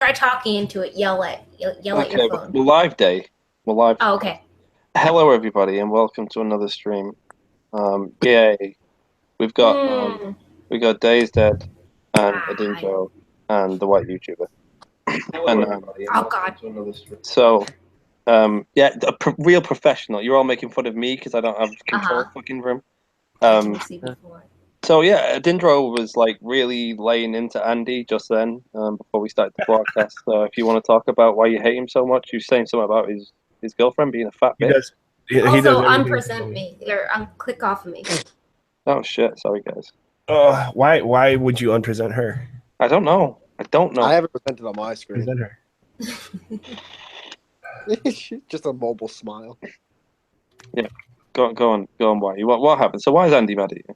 Try talking into it. Yell at your phone. We're live day. We're live. Oh, okay. Hello, everybody, and welcome to another stream. Yay! We've got Days Dead and Edindro and the White YouTuber. And oh God. So, real professional. You're all making fun of me because I don't have control fucking room. So yeah, Edindro was like really laying into Andy just then before we started the broadcast. So if you want to talk about why you hate him so much, you're saying something about his girlfriend being a fat bitch. He does unpresent me or click off of me. Oh shit! Sorry guys. Why would you unpresent her? I don't know. I haven't presented on my screen. Present her. Just a mobile smile. Yeah. Go on. Why? What happened? So why is Andy mad at you?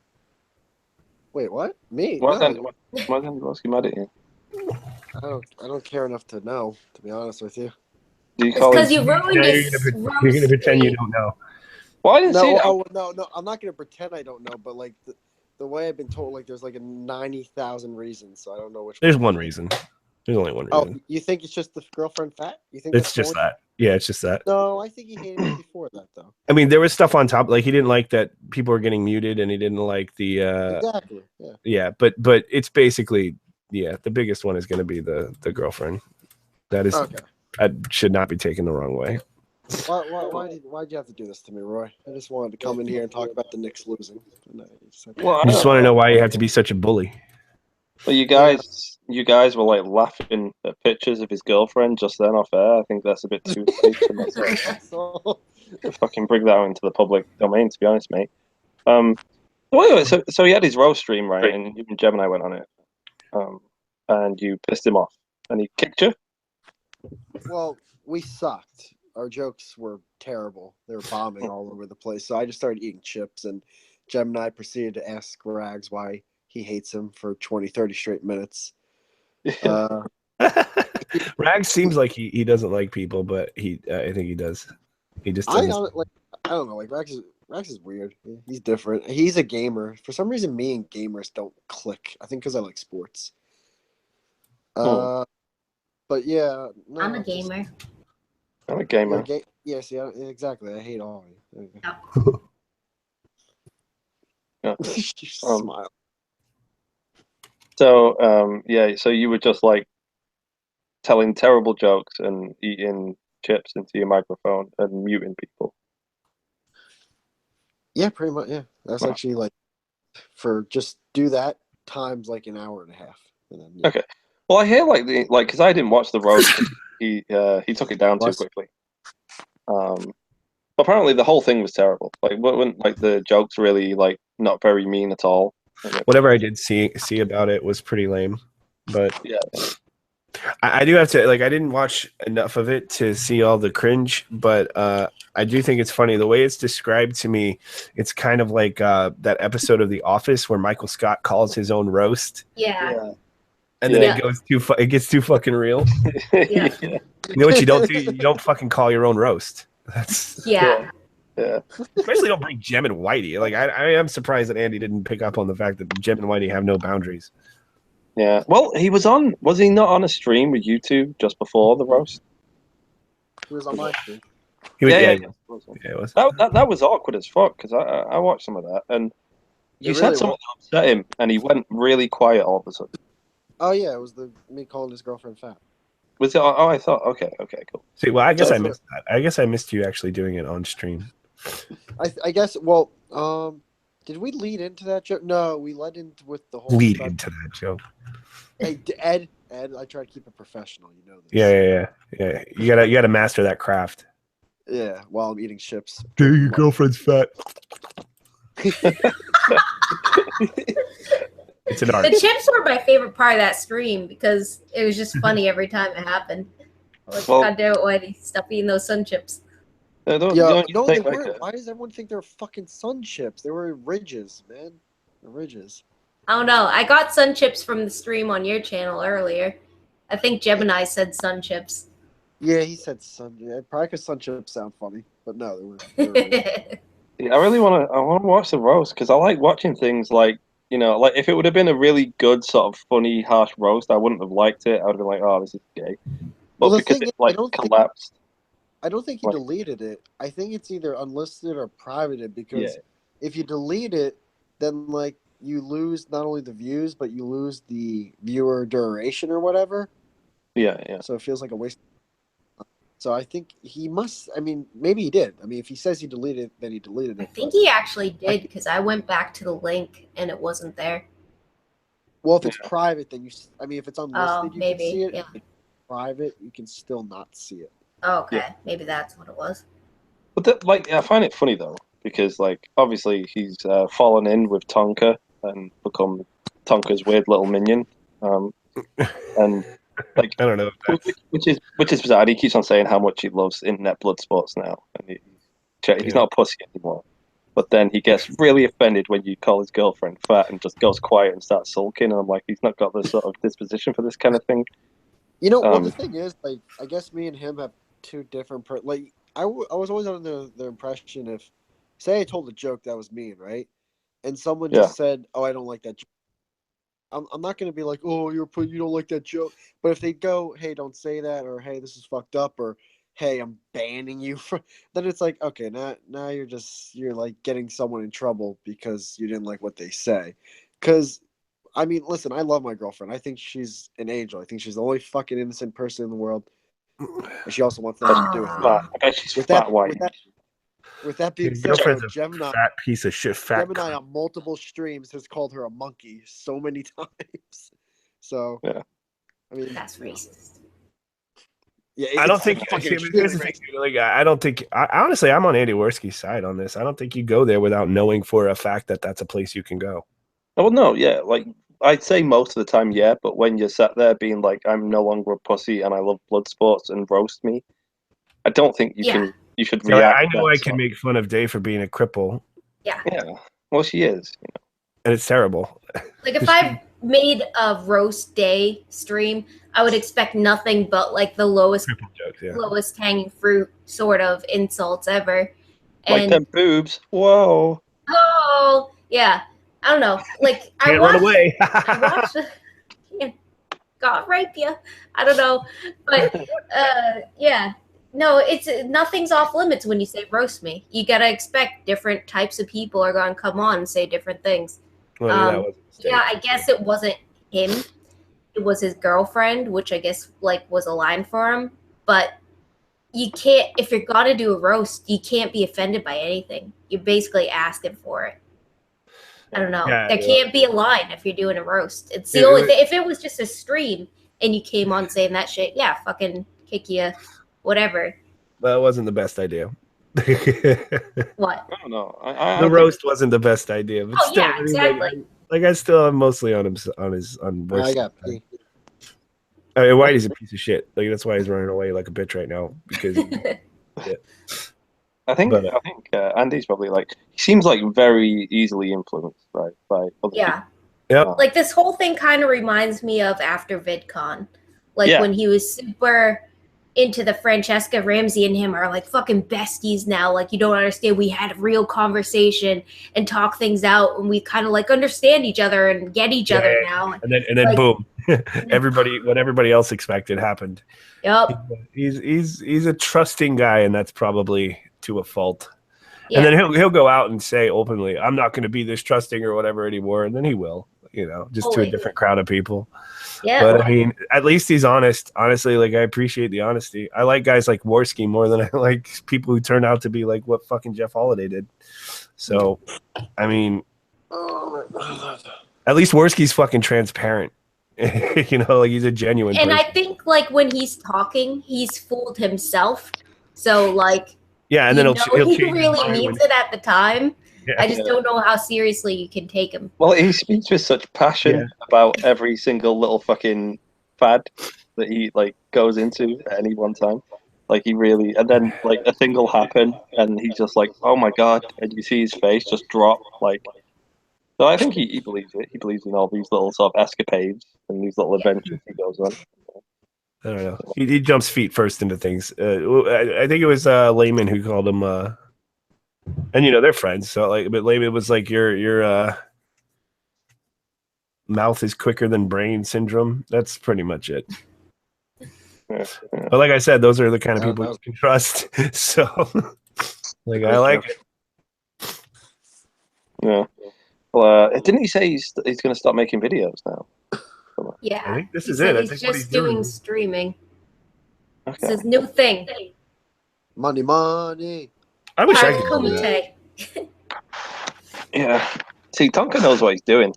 Wait, what? Me? Why is Andy mad at you? I don't care enough to know, to be honest with you. Because you ruined his You're gonna pretend you don't know. Well, I didn't see that. No, I'm not gonna pretend I don't know, but like the way I've been told, like there's like a 90,000 reasons, so I don't know which. There's one reason. There's only one reason. Oh, you think it's just the girlfriend fat? You think it's just that? Yeah, it's just that. No, I think he hated me before that, though. I mean, there was stuff on top, like he didn't like that people were getting muted, and he didn't like the. Exactly. Yeah. Yeah, but it's basically the biggest one is going to be the girlfriend. That is. Okay. That should not be taken the wrong way. Why'd you have to do this to me, Roy? I just wanted to come in here and talk about the Knicks losing. I just want to know why you have to be such a bully. Well, you guys were like laughing at pictures of his girlfriend just then off air. I think that's a bit too late to myself. Fucking bring that out into the public domain, to be honest, mate. Well, anyway, so he had his roast stream, right? And you and Gemini went on it. And you pissed him off, and he kicked you. Well, we sucked. Our jokes were terrible. They were bombing all over the place. So I just started eating chips, and Gemini proceeded to ask Rags why he hates him for 20, 30 straight minutes. Rags seems like he doesn't like people, but I think he does. He just doesn't. I don't know. Like Rags is weird. He's different. He's a gamer. For some reason, me and gamers don't click. I think because I like sports. But yeah, no, I'm a gamer. I'm a gamer. Yeah, see, exactly. I hate all of you. Yeah. Smile. So, so you were just like telling terrible jokes and eating chips into your microphone and muting people. Yeah, pretty much. Yeah, that's actually like for just do that times like an hour and a half. And then, yeah. Okay. Well, I hear because I didn't watch the roast. he took it down too quickly. Apparently the whole thing was terrible. Like, when the jokes really like not very mean at all. Whatever I did see about it was pretty lame, but yeah, I do have to I didn't watch enough of it to see all the cringe, but I do think it's funny the way it's described to me. It's kind of like that episode of The Office where Michael Scott calls his own roast. Yeah. And then it gets too fucking real. Yeah. You know what you don't do? You don't fucking call your own roast. That's yeah. Especially don't bring Jem and Whitey. Like I am surprised that Andy didn't pick up on the fact that Jem and Whitey have no boundaries. Yeah. Well, was he not on a stream with you two just before the roast? He was on my stream. It was. That was awkward as fuck because I watched some of that and you said something that upset him and he went really quiet all of a sudden. Oh yeah, it was me calling his girlfriend fat. Was it? Oh, I thought. Okay, cool. See, well, I guess I missed that. I guess I missed you actually doing it on stream. I guess. Well, did we lead into that joke? No, we led into with the whole. Lead into that joke. Hey, Ed, I try to keep it professional. You know this. Yeah. You gotta master that craft. Yeah, while I'm eating chips. Dude, your girlfriend's fat. It's an art. The chips were my favorite part of that stream because it was just funny every time it happened. Like, God damn it, Whitey, stop eating those sun chips. No, they weren't. Why does everyone think they're fucking sun chips? They were Ridges, man. The Ridges. I don't know. I got sun chips from the stream on your channel earlier. I think Gemini said sun chips. Yeah, he said sun. Yeah, probably because sun chips sound funny, but no, they were I really want to watch the roast because I like watching things like You know, like if it would have been a really good sort of funny, harsh roast, I wouldn't have liked it. I would have been like, "Oh, this is gay." But Well, the because thing it is, like collapsed, I don't think he like, deleted it. I think it's either unlisted or privated yeah, because if you delete it, then like you lose not only the views but you lose the viewer duration or whatever. yeah. So it feels like a waste. So I think he must. I mean, maybe he did. I mean, if he says he deleted it, then he deleted I it. think But he actually did because I went back to the link and it wasn't there. well, if it's private, then you. I mean, if it's unlisted, you can Maybe. see it. Yeah. If it's private, you can still not see it. Oh, okay. Yeah. Maybe that's what it was. But like, I find it funny though because like obviously he's fallen in with Tonka and become Tonka's weird little minion, and like I don't know. If that's, which is bizarre. And he keeps on saying how much he loves internet blood sports now, and he's not a pussy anymore. But then he gets really offended when you call his girlfriend fat and just goes quiet and starts sulking. And I'm like, he's not got the sort of disposition for this kind of thing. You know, well, the thing is, like, I guess me and him have two different. Like, I was always under the impression if, say, I told a joke that was mean, right, and someone just said, "Oh, I don't like that joke." I'm not going to be like, "Oh, you don't like that joke," but if they go, "Hey, don't say that," or "Hey, this is fucked up," or "Hey, I'm banning you," then it's like, okay, now you're like getting someone in trouble because you didn't like what they say. Because I mean, listen, I love my girlfriend. I think she's an angel. I think she's the only fucking innocent person in the world, and she also wants nothing to do with me. I bet she's fat white. With that being your said, girlfriend's a Gemini, fat piece of shit. Fat. Gemini on multiple streams has called her a monkey so many times. So yeah, I mean, that's racist. Yeah, I don't think. Like, I don't think. Honestly, I'm on Andy Worski's side on this. I don't think you go there without knowing for a fact that that's a place you can go. Oh, well, no, yeah, like I'd say most of the time, yeah. But when you're sat there being like, "I'm no longer a pussy and I love blood sports," and roast me, I don't think you can. You should react. I know I can make fun of Dave for being a cripple. Yeah. Yeah. Well, she is. You know. And it's terrible. Like if I made a roast day stream, I would expect nothing but like the lowest hanging fruit sort of insults ever. And, like them boobs. Whoa. Oh yeah. I don't know. Like Can't run away. I watched God rape you. I don't know. But yeah. No, it's nothing's off limits when you say roast me. You gotta expect different types of people are gonna come on and say different things. Well, yeah, I guess it wasn't him. It was his girlfriend, which I guess like was a line for him. But you can't, if you're gonna do a roast, you can't be offended by anything. You're basically asking for it. I don't know. There can't be a line if you're doing a roast. It's the only thing. If it was just a stream and you came on saying that shit, yeah, fucking kick you, whatever. That wasn't the best idea. What? I don't know. The roast wasn't the best idea. But still, yeah, exactly. Like I still am mostly on his I got pee. I mean, Whitey's a piece of shit. Like that's why he's running away like a bitch right now because. Yeah. I think Andy's probably like he seems like very easily influenced by other people. Yep. Like this whole thing kind of reminds me of after VidCon, like when he was super into the Francesca Ramsey and him are like fucking besties now. Like you don't understand. We had a real conversation and talk things out, and we kind of like understand each other and get each other now. And then like, boom, what everybody else expected happened. Yep. He's a trusting guy, and that's probably to a fault. Yeah. And then he'll go out and say openly, "I'm not going to be this trusting or whatever anymore," and then he will, just to a different crowd of people. Yeah, but I mean, at least he's honest. Honestly, like I appreciate the honesty. I like guys like Worski more than I like people who turn out to be like what fucking Jeff Holiday did. So, I mean, at least Worski's fucking transparent. Like he's a genuine person. I think like when he's talking, he's fooled himself. So like, yeah, and then he'll he really means it at the time. Yeah. I just don't know how seriously you can take him. Well, he speaks with such passion about every single little fucking fad that he like goes into at any one time. Like he really, and then like a thing will happen, and he's just like, "Oh my god!" And you see his face just drop. Like, so I think he believes it. He believes in all these little sort of escapades and these little adventures he goes on. I don't know. He jumps feet first into things. I think it was Layman who called him. And they're friends, so like, but Layman was like, "You're mouth is quicker than brain syndrome. That's pretty much it. Yeah. But like I said, those are the kind of people that you can trust. So, like, I Great like joke. it. Yeah. Well, didn't he say he's going to start making videos now? Yeah. I think this He is said it. I he's think what just he's doing. doing streaming. It's Okay. his new thing. Money, money. I wish I Hard could do that. Kumite. Yeah. See, Tonka knows what he's doing,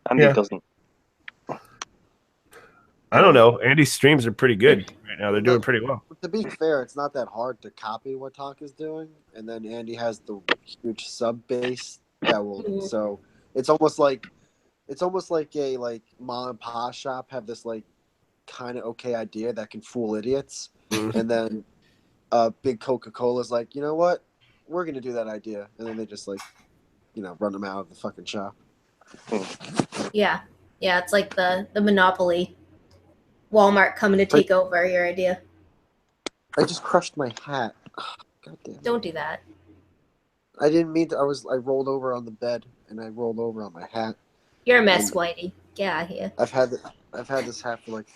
and he Yeah. doesn't. I don't know. Andy's streams are pretty good right now. They're doing Look, pretty well. To be fair, it's not that hard to copy what Tonka's doing, and then Andy has the huge sub base that will. So it's almost like a mom and pop shop have this like kind of okay idea that can fool idiots, and then big Coca-Cola's like, you know what, we're gonna do that idea, and then they just like, run them out of the fucking shop. Yeah. Yeah, it's like the Monopoly. Walmart coming to take over your idea. I just crushed my hat. God damn it. Don't do that. I didn't mean to. I rolled over on the bed and I rolled over on my hat. You're a mess, Whitey. Get out of here. I've had this hat for like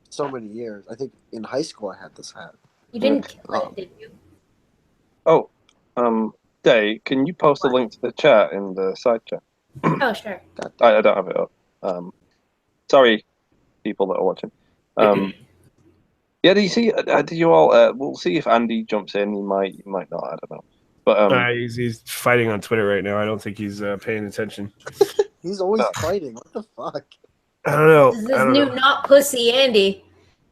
so many years. I think in high school I had this hat. You didn't kill it, did you? Oh, Day, can you post a link to the chat in the side chat? Oh, sure. I don't have it up. Sorry, people that are watching. Yeah, do you see? Do you all? We'll see if Andy jumps in. He might not. I don't know. But He's fighting on Twitter right now. I don't think he's paying attention. He's always fighting. What the fuck? I don't know. This is new Not Pussy Andy.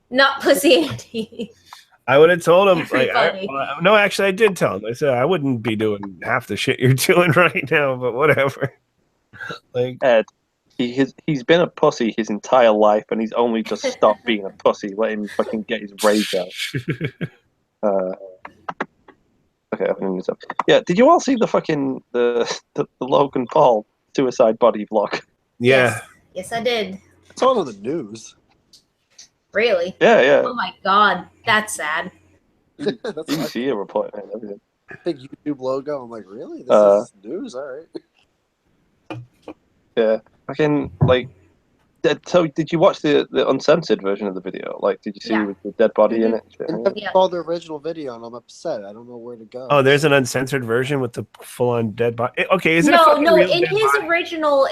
Not Pussy Andy. I would have told him. Everybody. No, actually, I did tell him. I said I wouldn't be doing half the shit you're doing right now, but whatever. Like Ed, he's been a pussy his entire life, and he's only just stopped being a pussy. Let him fucking get his rage out. Okay, I've been this up. Yeah, did you all see the fucking the Logan Paul suicide body vlog? Yeah. Yes, I did. It's all on the news. Really? Yeah. Oh my god, that's sad. That's You like see a report and everything. big YouTube logo. I'm like, really? This is news? All right. Yeah, fucking like. So, did you watch the uncensored version of the video? Like, did you see with the dead body in it? Yeah. I saw the original video and I'm upset. I don't know where to go. Oh, there's an uncensored version with the full-on dead body. Okay, is it? No. real In dead his body? original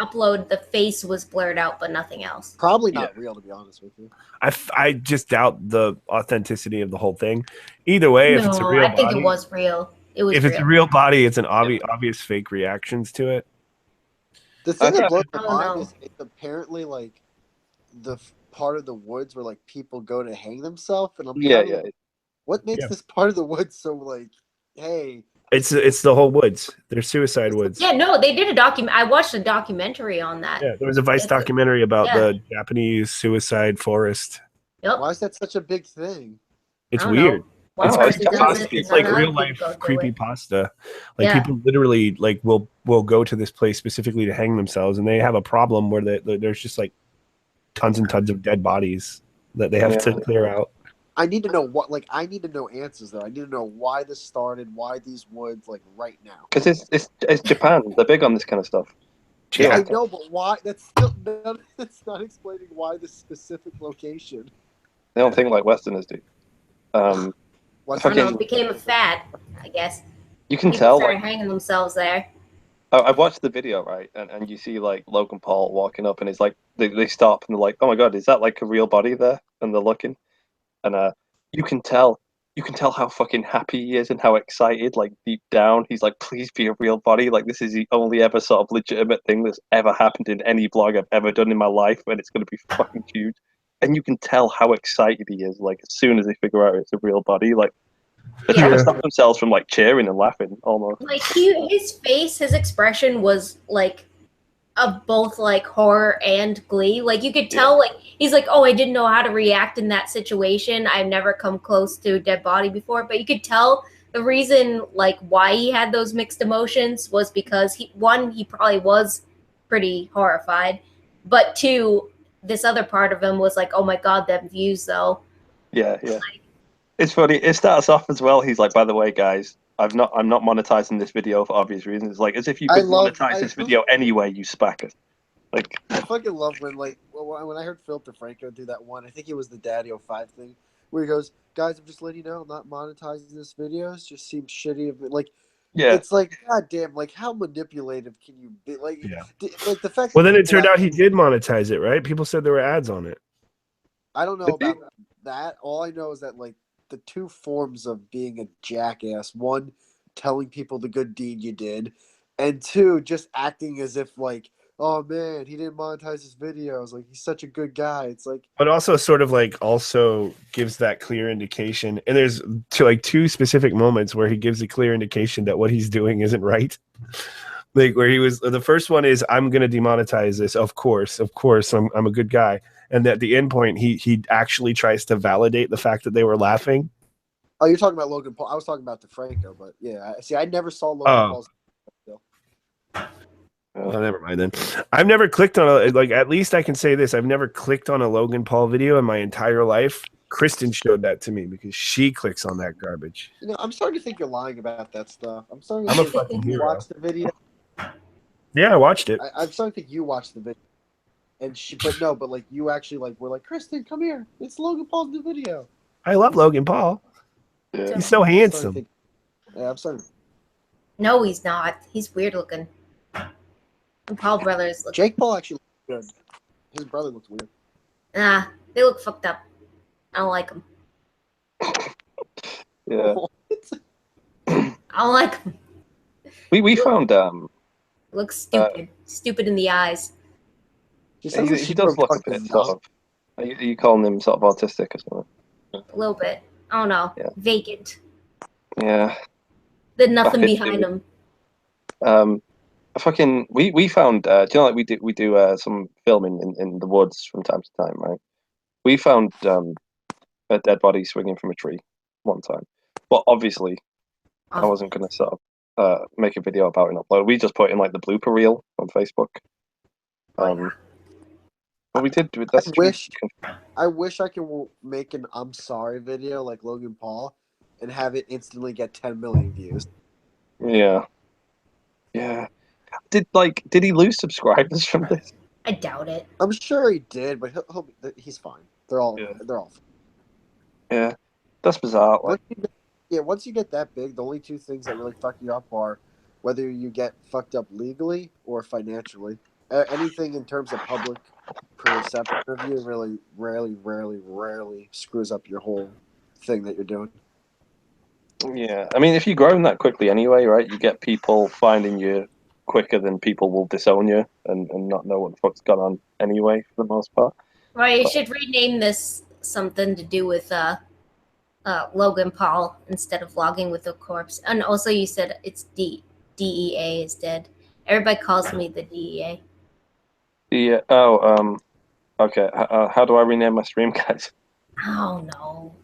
upload, the face was blurred out, but nothing else. Probably not real, to be honest with you. I just doubt the authenticity of the whole thing. Either way, if it's a real I think body, it was real. It was. if it's a real body, it's an obvious fake reactions to it. The thing that blows my I don't mind know. is it's apparently like the part of the woods where like people go to hang themselves, and I'm Yeah. like, what makes this part of the woods so like, hey? It's the whole woods. They're suicide woods. Yeah, no, they did a document. I watched a documentary on that. Yeah, there was a Vice documentary about the Japanese suicide forest. Yep. Why is that such a big thing? It's I don't weird. know. One person does it, It's and like another real life people do it. creepy pasta. Like people literally like will go to this place specifically to hang themselves, and they have a problem where there's just like tons and tons of dead bodies that they have to clear out. I need to know what. Like, I need to know answers though. I need to know why this started. Why these woods? Like right now. Because it's Japan. They're big on this kind of stuff. Yeah, I know, but why? That's still that's not explaining why this specific location. They don't think like Westerners do. I don't know, it became a fad, I guess. You can People tell. started Like, hanging themselves there. I watched the video, right, and you see like Logan Paul walking up, and it's like they stop and they're like, "Oh my god, is that like a real body there?" And they're looking, and you can tell how fucking happy he is and how excited. Like deep down, he's like, "Please be a real body." Like this is the only ever sort of legitimate thing that's ever happened in any vlog I've ever done in my life, and it's gonna be fucking huge. And you can tell how excited he is. Like as soon as they figure out it's a real body, like they're trying to stop themselves from like cheering and laughing almost. Like his face, his expression was like of both like horror and glee. Like you could tell, like he's like, "Oh, I didn't know how to react in that situation. I've never come close to a dead body before." But you could tell the reason, like why he had those mixed emotions, was because he probably was pretty horrified, but two, this other part of him was like, "Oh my god, them views though." Yeah. It's funny. It starts off as well. He's like, "By the way, guys, I'm not monetizing this video for obvious reasons." It's like as if you could monetize this video anyway, you spackers. Like, I fucking love when when I heard Philip DeFranco do that one. I think it was the Daddy 05 thing where he goes, "Guys, I'm just letting you know, I'm not monetizing this video. It just seems shitty of me." Like, yeah, it's like, goddamn, like how manipulative can you be? Like, Yeah. like the fact. Well, that then it people turned out he actually- did monetize it, right? People said there were ads on it. I don't know Did he? about that. All I know is that like the two forms of being a jackass: one, telling people the good deed you did, and two, just acting as if like, oh man, he didn't monetize his videos. Like he's such a good guy. It's like, But also sort of like also gives that clear indication. And there's two specific moments where he gives a clear indication that what he's doing isn't right. Like where he was, the first one is, I'm going to demonetize this. Of course, I'm a good guy. And at the end point, he actually tries to validate the fact that they were laughing. oh, you're talking about Logan Paul. I was talking about DeFranco, but yeah, see, I never saw Logan Oh. Paul's. Oh, never mind then. I've never clicked on a, like, at least I can say this. I've never clicked on a Logan Paul video in my entire life. Kristen showed that to me because she clicks on that garbage. You know, I'm starting to think you're lying about that stuff. I'm starting to I'm a think fucking you hero. watched the video. Yeah, I watched it. I'm starting to think you watched the video. And but like you actually like were like, Kristen, come here. It's Logan Paul's new video. I love Logan Paul. yeah. He's so I'm starting to handsome. think- yeah, I'm starting. No, he's not. He's weird looking. The Paul brothers look. Jake Paul actually looks good. His brother looks weird. Nah, they look fucked up. I don't like them. Yeah. I don't like them. We found Look stupid. Stupid in the eyes. He sounds like he super does look a fucking bit sort of. Are you calling him sort of autistic or something? A little bit. I don't know. Yeah. Vacant. Yeah. There's nothing Fucking behind dude. him. We found do you know, like we do some filming in the woods from time to time, right? We found a dead body swinging from a tree one time, but obviously I wasn't gonna sort of make a video about it and upload. We just put in like the blooper reel on Facebook. But we did. That's I wish I could make an I'm sorry video like Logan Paul and have it instantly get 10 million views. Yeah. Yeah. Did he lose subscribers from this? I doubt it. I'm sure he did, but he's fine. They're all fine. Yeah. That's bizarre. Like, Once you get that big, the only two things that really fuck you up are whether you get fucked up legally or financially. Anything in terms of public perception of you really rarely screws up your whole thing that you're doing. yeah. I mean, if you're growing that quickly anyway, right? You get people finding you quicker than people will disown you and not know what the fuck's gone on anyway, for the most part. Right, you should rename this something to do with Logan Paul instead of vlogging with a corpse. And also, you said it's DEA is dead. Everybody calls me the DEA. Yeah. Okay. How do I rename my stream, guys? Oh no.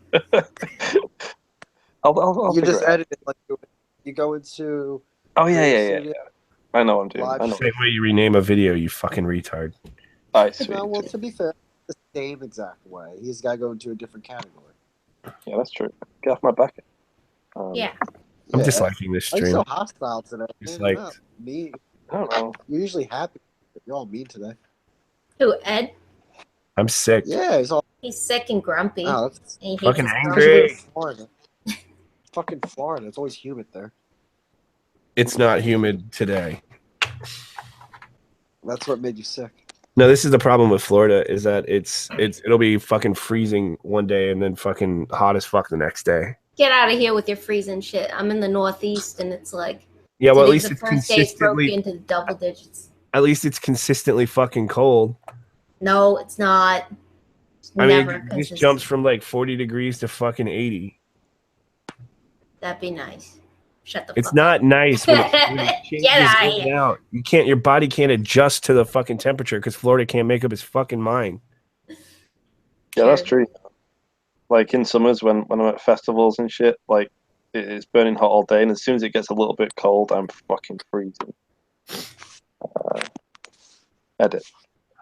I'll You figure just it out. edit it like you go into. Oh yeah. Studio. I know what I'm doing. Live I know. Same way you rename a video, you fucking retard. I sweet. No, well, to be fair, the same exact way. He's got to go into a different category. Yeah, that's true. Get off my back. Yeah. I'm Yeah. disliking this Why are you stream. so hostile today? Disliked. Man, me. I don't know. You're usually happy. But you're all mean today. Who, Ed? I'm sick. Yeah, he's all. He's sick and grumpy. Oh, that's And he hates Fucking his angry. girl. Florida. Fucking Florida. It's always humid there. It's not humid today. That's what made you sick. No, this is the problem with Florida is that it'll be fucking freezing one day and then fucking hot as fuck the next day. Get out of here with your freezing shit. I'm in the Northeast, and it's like Yeah, well, at today's least the it's first day it's broke consistently. into the double digits. At least it's consistently fucking cold. No, it's not. It's I never mean, this consistent. jumps from like 40 degrees to fucking 80. That'd be nice. Shut the It's fuck not up. nice when it changes Get out of in and here. out. You can't. Your body can't adjust to the fucking temperature because Florida can't make up its fucking mind. Yeah, that's true. Like in summers when I'm at festivals and shit, like it's burning hot all day, and as soon as it gets a little bit cold, I'm fucking freezing. Edit.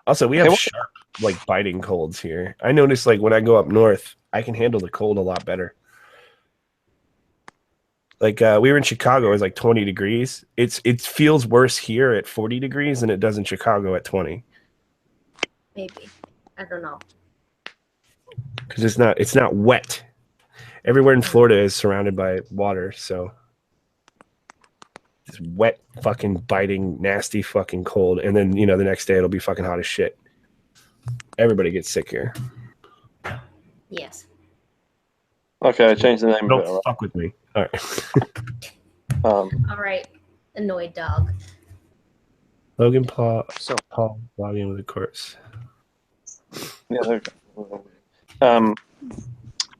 Also, we Hey, have what- sharp, like biting colds here. I notice, like when I go up north, I can handle the cold a lot better. Like we were in Chicago, it was like 20 degrees. It feels worse here at 40 degrees than it does in Chicago at 20. Maybe. I don't know. Because it's not wet. Everywhere in Florida is surrounded by water, so it's wet, fucking biting, nasty, fucking cold, and then the next day it'll be fucking hot as shit. Everybody gets sick here. Yes. Okay, I changed the name of it. Don't fuck with me. All right. All right. Annoyed dog. Logan Paul logging with the course. Yeah, there we go. What am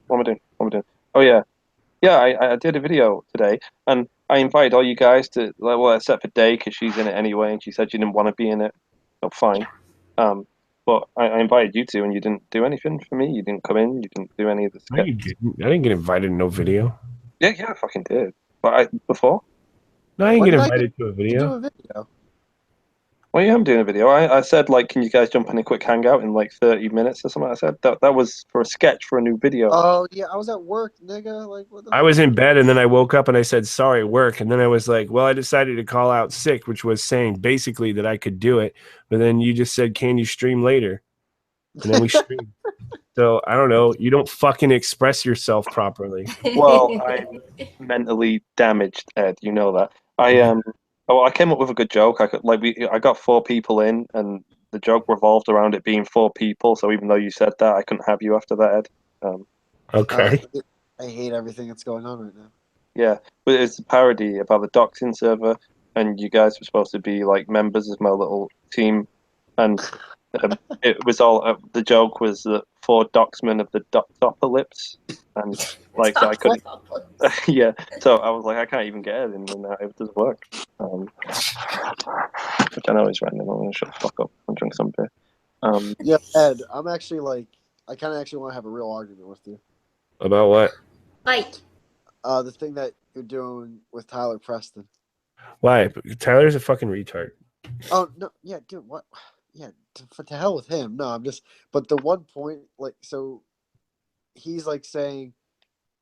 I doing? Oh yeah, I did a video today, and I invited all you guys to, well, except for Day, because she's in it anyway, and she said she didn't want to be in it. So fine. But I invited you two, and you didn't do anything for me. You didn't come in. You didn't do any of the No, sketch. you didn't. I didn't get invited to no video. Yeah, I fucking did. But before? No, I didn't When get did I invited to a do video. a video? Well, you haven't doing a video. I said, like, can you guys jump in a quick hangout in like 30 minutes or something? I said that was for a sketch for a new video. Oh yeah, I was at work, nigga. Like, what the I was in bed and then I woke up and I said, sorry, work. And then I was like, well, I decided to call out sick, which was saying basically that I could do it. But then you just said, can you stream later? And then we streamed. So I don't know. You don't fucking express yourself properly. Well, I'm mentally damaged, Ed. You know that. I came up with a good joke. I got 4 people in, and the joke revolved around it being 4 people. So even though you said that, I couldn't have you after that, Ed. Okay. I hate everything that's going on right now. Yeah, but it's a parody about the doxing server, and you guys were supposed to be like members of my little team, and it was all the joke was that 4 doxmen of the doppelips, and like so I couldn't. Yeah, so I was like, I can't even get it in now. It doesn't work. Which I know is random. I'm gonna shut the fuck up and drink some beer. Yeah, Ed, I'm actually like, I kind of actually want to have a real argument with you. About what? Fight. The thing that you're doing with Tyler Preston. Why? Tyler's a fucking retard. Oh no, yeah, dude, what? Yeah, to hell with him. No, I'm just. But the one point, like, so he's like saying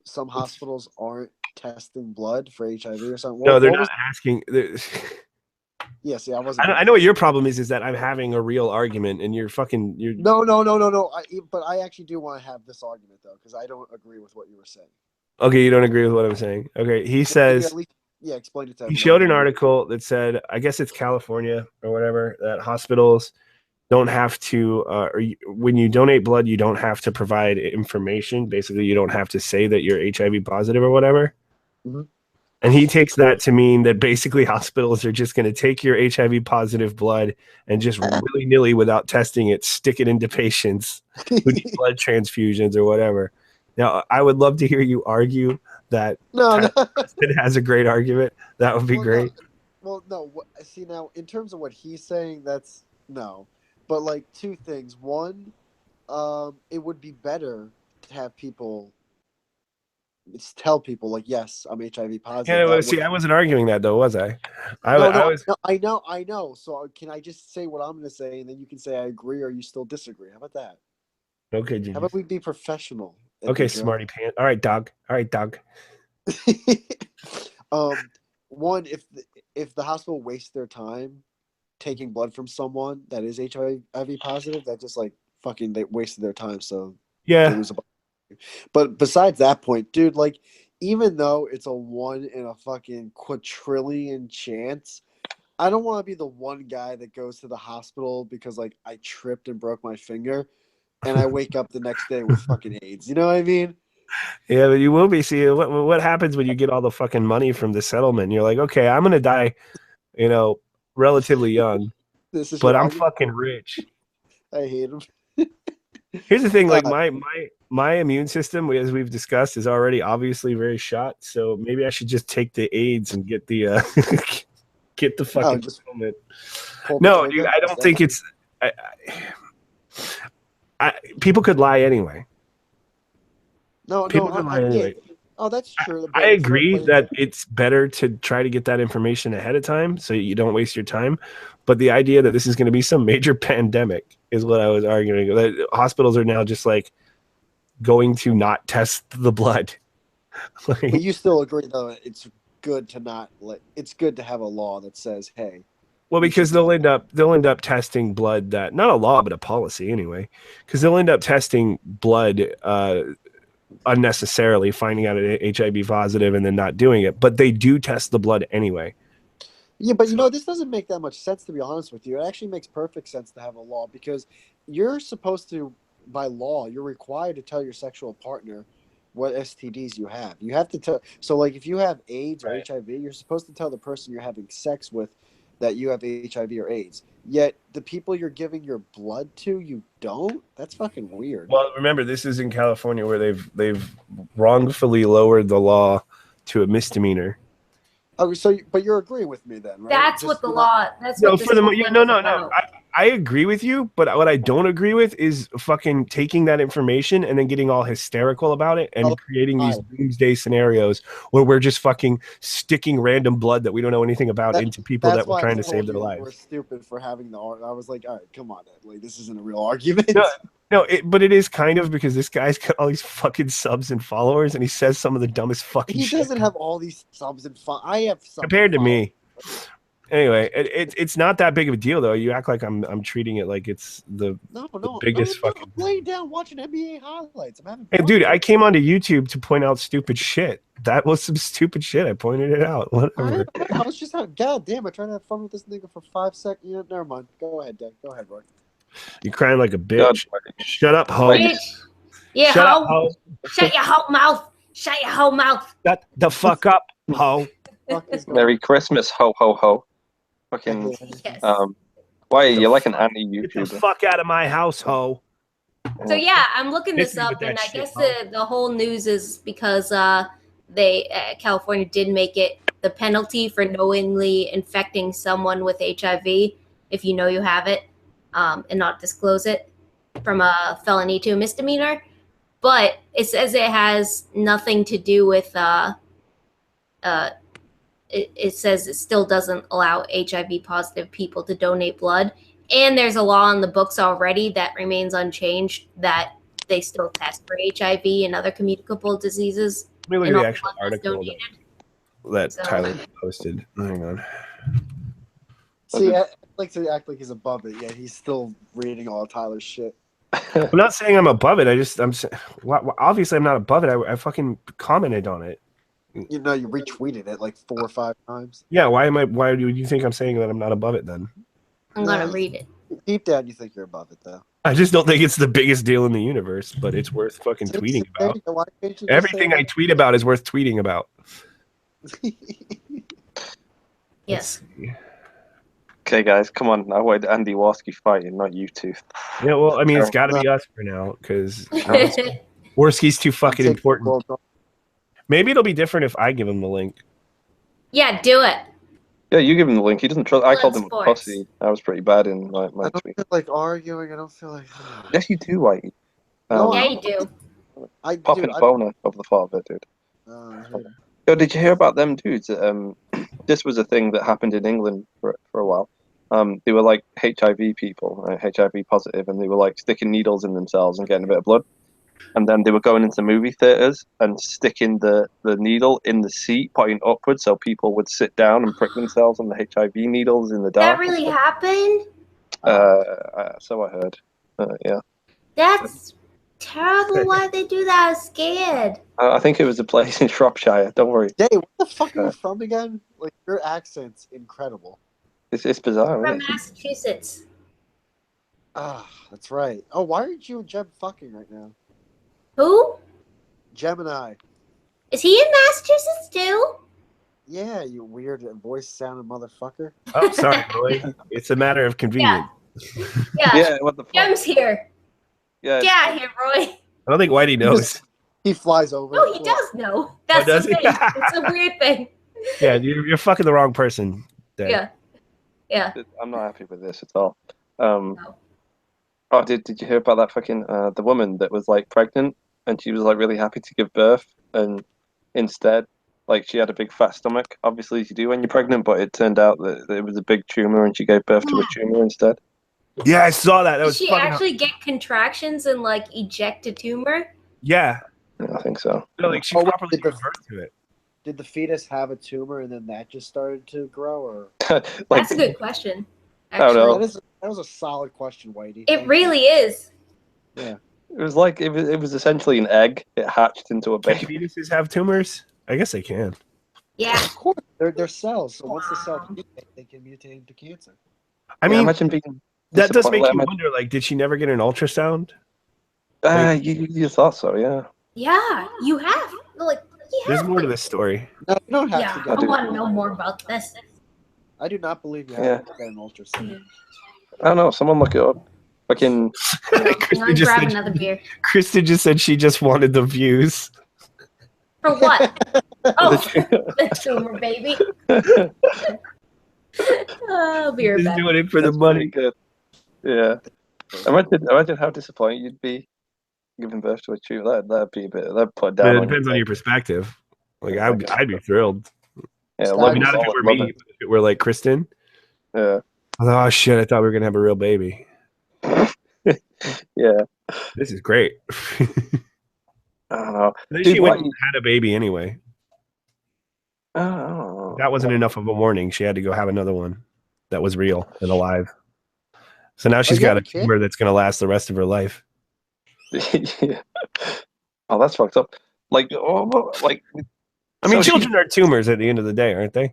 some hospitals aren't testing blood for HIV or something. No, they're not asking. Yeah, see, I wasn't. I know what your problem is that I'm having a real argument and you're fucking. No. But I actually do want to have this argument though, because I don't agree with what you were saying. Okay, you don't agree with what I'm saying. Okay, he says. Yeah, explain it to He showed an article that said, I guess it's California or whatever, that hospitals don't have to, when you donate blood, you don't have to provide information. Basically, you don't have to say that you're HIV positive or whatever. Mm-hmm. And he takes that to mean that basically hospitals are just going to take your HIV positive blood and just willy-nilly, without testing it, stick it into patients who need blood transfusions or whatever. Now, I would love to hear you argue that it has a great argument. That would be great. See, now, in terms of what he's saying, that's no. But, like, 2 things. One, it would be better to have people tell people, like, yes, I'm HIV positive. Yeah, see, I wasn't arguing that, though, was I? I know. So can I just say what I'm going to say, and then you can say I agree or you still disagree? How about that? Okay, genius. How about we be professional? Okay, smarty pants. All right, dog. One, if the hospital wastes their time taking blood from someone that is HIV positive, that just like fucking they wasted their time. So yeah. But besides that point, dude, like even though it's a 1 in a fucking quadrillion chance, I don't want to be the one guy that goes to the hospital because like I tripped and broke my finger. And I wake up the next day with fucking AIDS. You know what I mean? Yeah, but you will be. See, what happens when you get all the fucking money from the settlement? You're like, okay, I'm gonna die, relatively young, but I'm fucking rich. I hate him. Here's the thing: like my immune system, as we've discussed, is already obviously very shot. So maybe I should just take the AIDS and get the get the fucking settlement. No, dude, I don't think it's. People could lie anyway. Oh, that's true. I agree that it's better to try to get that information ahead of time so you don't waste your time. But the idea that this is going to be some major pandemic is what I was arguing. That hospitals are now just like going to not test the blood. But you still agree, though, it's good to not it's good to have a law that says, hey, Well, because they'll end up testing blood that, not a law but a policy anyway, because they'll end up testing blood unnecessarily, finding out an HIV positive and then not doing it, but they do test the blood anyway. Yeah, but you know, this doesn't make that much sense, to be honest with you. It actually makes perfect sense to have a law, because you're supposed to, by law, you're required to tell your sexual partner what STDs you have. You have to tell. So, like, if you have AIDS or Right. HIV, you're supposed to tell the person you're having sex with that you have HIV or AIDS. Yet the people you're giving your blood to, you don't. That's fucking weird. Well, remember, this is in California where they've wrongfully lowered the law to a misdemeanor. Oh, so but you're agreeing with me then, right? That's what the law. That's No, what this for the whole yeah, thing no, is no, no. about. I agree with you, but what I don't agree with is fucking taking that information and then getting all hysterical about it and creating these doomsday scenarios where we're just fucking sticking random blood that we don't know anything about into people that we're trying to save their lives. We're stupid for having the art. I was like, all right, come on, Ed. Like, this isn't a real argument. No, but it is kind of, because this guy's got all these fucking subs and followers, and he says some of the dumbest fucking shit. He doesn't have all these subs and I have subs compared to me. Anyway, it's not that big of a deal though. You act like I'm treating it like it's the biggest fucking. I'm laying down watching NBA highlights. I'm having Hey, fun. dude, I came onto YouTube to point out stupid shit. That was some stupid shit. I pointed it out. Whatever. I was just God damn. I tried to have fun with this nigga for 5 seconds. Yeah, never mind. Go ahead, Dave. Go ahead, Roy. You're crying like a bitch. Shut up, ho. Bitch. Yeah, Shut ho. up, ho. Shut your whole mouth. Shut your whole mouth. Shut the fuck up, ho. Merry Christmas, ho ho ho. Fucking Yes. why are you like an Get the anti-YouTuber? fuck out of my house, ho. So yeah, I'm looking Hit this me with up, that and I shit, guess huh? the whole news is because California did make it the penalty for knowingly infecting someone with HIV, if you know you have it, and not disclose it, from a felony to a misdemeanor. But it says it has nothing to do with it says it still doesn't allow HIV positive people to donate blood. And there's a law in the books already that remains unchanged that they still test for HIV and other communicable diseases. Let me look and at all the actual blood that's article that Tyler posted. Hang on. See, I like to act like he's above it, yet he's still reading all Tyler's shit. I'm not saying I'm above it. Obviously I'm not above it. I fucking commented on it. You know, you retweeted it like 4 or 5 times. Yeah, why do you think I'm saying that I'm not above it then? I'm gonna read it. Deep down, you think you're above it, though. I just don't think it's the biggest deal in the universe, but it's worth fucking tweeting about. Why can't you just Everything say I tweet about is worth tweeting about. Yes. Okay, guys, come on. I wanted Andy Warski fighting, not you two. Yeah, well, I mean, it's got to be us for now because Worski's too fucking important. Maybe it'll be different if I give him the link. Yeah, do it. Yeah, you give him the link. He doesn't trust. I called him a Sports. pussy. I was pretty bad in my I don't tweet. feel like arguing. I don't feel like. Yes, you do, Whitey. No, Yeah, you do. Popping a boner of the father, dude. Yo, did you hear about them dudes? This was a thing that happened in England for a while. They were like HIV people, HIV positive, and they were like sticking needles in themselves and getting a bit of blood. And then they were going into movie theaters and sticking the needle in the seat, pointing upwards, so people would sit down and prick themselves on the HIV needles in the dark. That really happened? So I heard. Yeah. That's terrible. Why they do that? I was scared. I think it was a place in Shropshire. Don't worry. Dave, where the fuck are you from again? Like, your accent's incredible. It's bizarre. From Isn't it? Massachusetts. Ah, that's right. Oh, why aren't you and Jem fucking right now? Who? Gemini. Is he in Massachusetts too? Yeah, you weird voice-sounding motherfucker. Oh, sorry, Roy. It's a matter of convenience. Yeah. Yeah. What the fuck? Jem's here. Yeah. Get out of here, Roy. I don't think Whitey knows. He flies over. No, he does know. That's does the he? thing. It's a weird thing. Yeah, you're fucking the wrong person. Dave. Yeah. Yeah. I'm not happy with this at all. Oh, did you hear about that fucking the woman that was like pregnant and she was like really happy to give birth, and instead like she had a big fat stomach, obviously as you do when you're pregnant, but it turned out that it was a big tumor and she gave birth to a tumor instead. Yeah, I saw that. That Did was she fucking actually get contractions and like eject a tumor? Yeah. Yeah, I think so. No, like she Oh, properly wait, gave birth to it. did the fetus have a tumor and then that just started to grow, or like, That's a good question. I don't know. Actually, that was a solid question, Whitey. it really is. Yeah. It was like it was essentially an egg. It hatched into a Can baby. fetuses have tumors? I guess they can. Yeah. Of course, they're cells. So once the cells mutate, they can mutate into cancer. I Yeah, mean, imagine being that does make disappointed. you wonder. Like, did she never get an ultrasound? You thought so, yeah. Yeah, you have. Like, There's more to this story. No, you don't have Yeah, to I get. want to know more about this. I do not believe you have Yeah. to get an ultrasound. I don't know. Someone look it up. Fucking. I'm Kristen gonna just grab said another beer. Kristen just said she just wanted the views. For what? Oh, the tumor baby. Oh, be right Just back. doing it for the That's money. pretty good. Yeah. Imagine how disappointed you'd be giving birth to a tumor. That'd be a bit. That'd put down. But it on depends on your your perspective. Like, Yeah, I'd be thrilled. Yeah, Maybe Logan Maybe not if Paul it were would love me, but if it were like Kristen. Yeah. Oh shit! I thought we were gonna have a real baby. Yeah. This is great. I don't know. Then Dude, she went what- and had a baby anyway. I don't know. That wasn't enough of a warning. She had to go have another one that was real and alive. So now she's you got have a a kid? tumor that's gonna last the rest of her life. Yeah. Oh, that's fucked up. Like, like. I mean, so children are tumors at the end of the day, aren't they?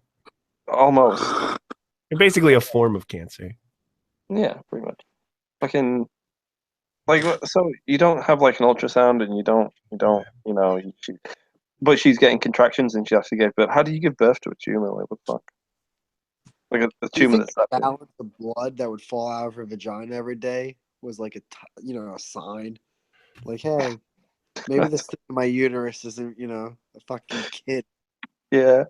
almost. They're basically a form of cancer. Yeah, pretty much. Fucking. Like, so you don't have like an ultrasound, and you don't, but she's getting contractions, and she has to give birth. How do you give birth to a tumor? Like, what the fuck? Like a Do you tumor think that's that the big. balance of blood that would fall out of her vagina every day was like a sign? Like, hey, maybe this thing in my uterus isn't, a fucking kid. Yeah.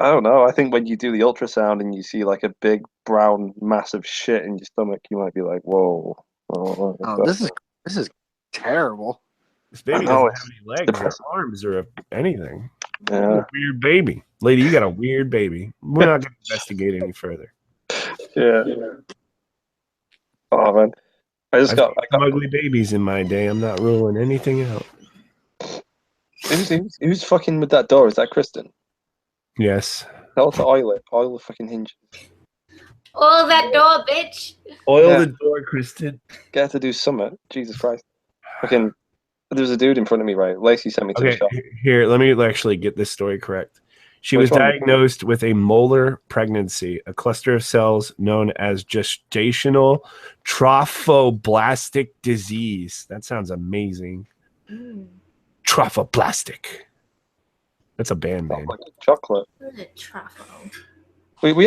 I don't know. I think when you do the ultrasound and you see like a big brown mass of shit in your stomach, you might be like, "Whoa!" Oh, this is terrible. This baby I know, doesn't have any legs or arms or anything. Yeah. Weird baby. Lady, you got a weird baby. We're not going to investigate any further. Yeah. Oh man, I I've got seen some ugly babies in my day. I'm not ruling anything out. who's fucking with that door? Is that Kristen? Yes. Tell her to oil the fucking hinge. Oh, that door, bitch. Oil Yeah. the door, Kristen. Get her to do something. Jesus Christ. Fucking. There's a dude in front of me, right? Lacey sent me to the Okay, shop. here, let me actually get this story correct. She Which was one? diagnosed with a molar pregnancy, a cluster of cells known as gestational trophoblastic disease. That sounds amazing. Trophoblastic. That's a band name. Like chocolate. What is a truffle? We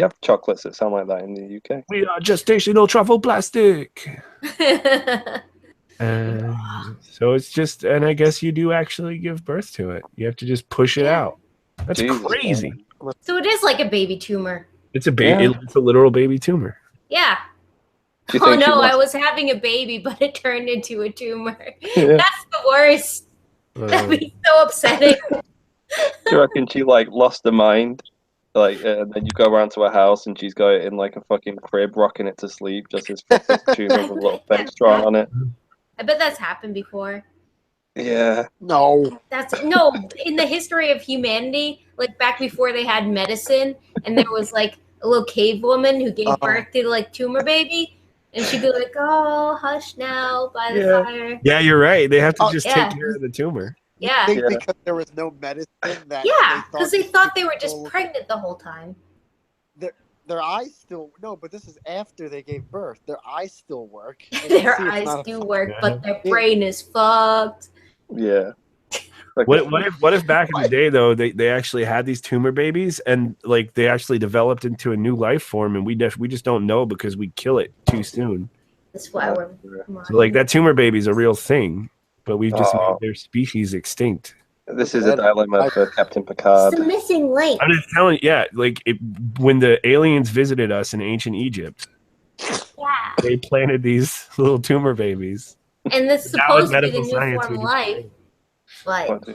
have chocolates that sound like that in the UK. We are gestational trophoblastic. So it's just, and I guess you do actually give birth to it. You have to just push it Yeah. out. That's Jesus, crazy. So it is like a baby tumor. It's a baby. Yeah. It's a literal baby tumor. Yeah. Do you Oh think she no, I lost- was having a baby, but it turned into a tumor. Yeah. That's the worst. That'd be so upsetting. Do you reckon she like lost her mind? Like, and then you go around to her house and she's got it in like a fucking crib, rocking it to sleep, just this fucking tumor with a little bench drawn on it. I bet that's happened before. Yeah. No. That's no in the history of humanity, like back before they had medicine, and there was like a little cave woman who gave birth to like tumor baby, and she'd be like, "Oh, hush now by the fire." Yeah, you're right. They have to just yeah. take care of the tumor. Yeah, Yeah. Because there was no medicine that yeah, because they thought they were just people- pregnant the whole time. Their eyes still but this is after they gave birth. Their eyes still work. They Their can see it's eyes not a do work, but their brain is fucked. Yeah. Like, What if back in the day though they actually had these tumor babies and like they actually developed into a new life form and we just don't know because we kill it too soon. That's why we're So like that tumor baby is a real thing, but we've just Oh. made their species extinct. This is a dilemma for Captain Picard. It's the missing link. I'm just telling you, yeah, like when the aliens visited us in ancient Egypt, Yeah, they planted these little tumor babies. and this is Now with supposed to be the medical new science, form we of just- life. But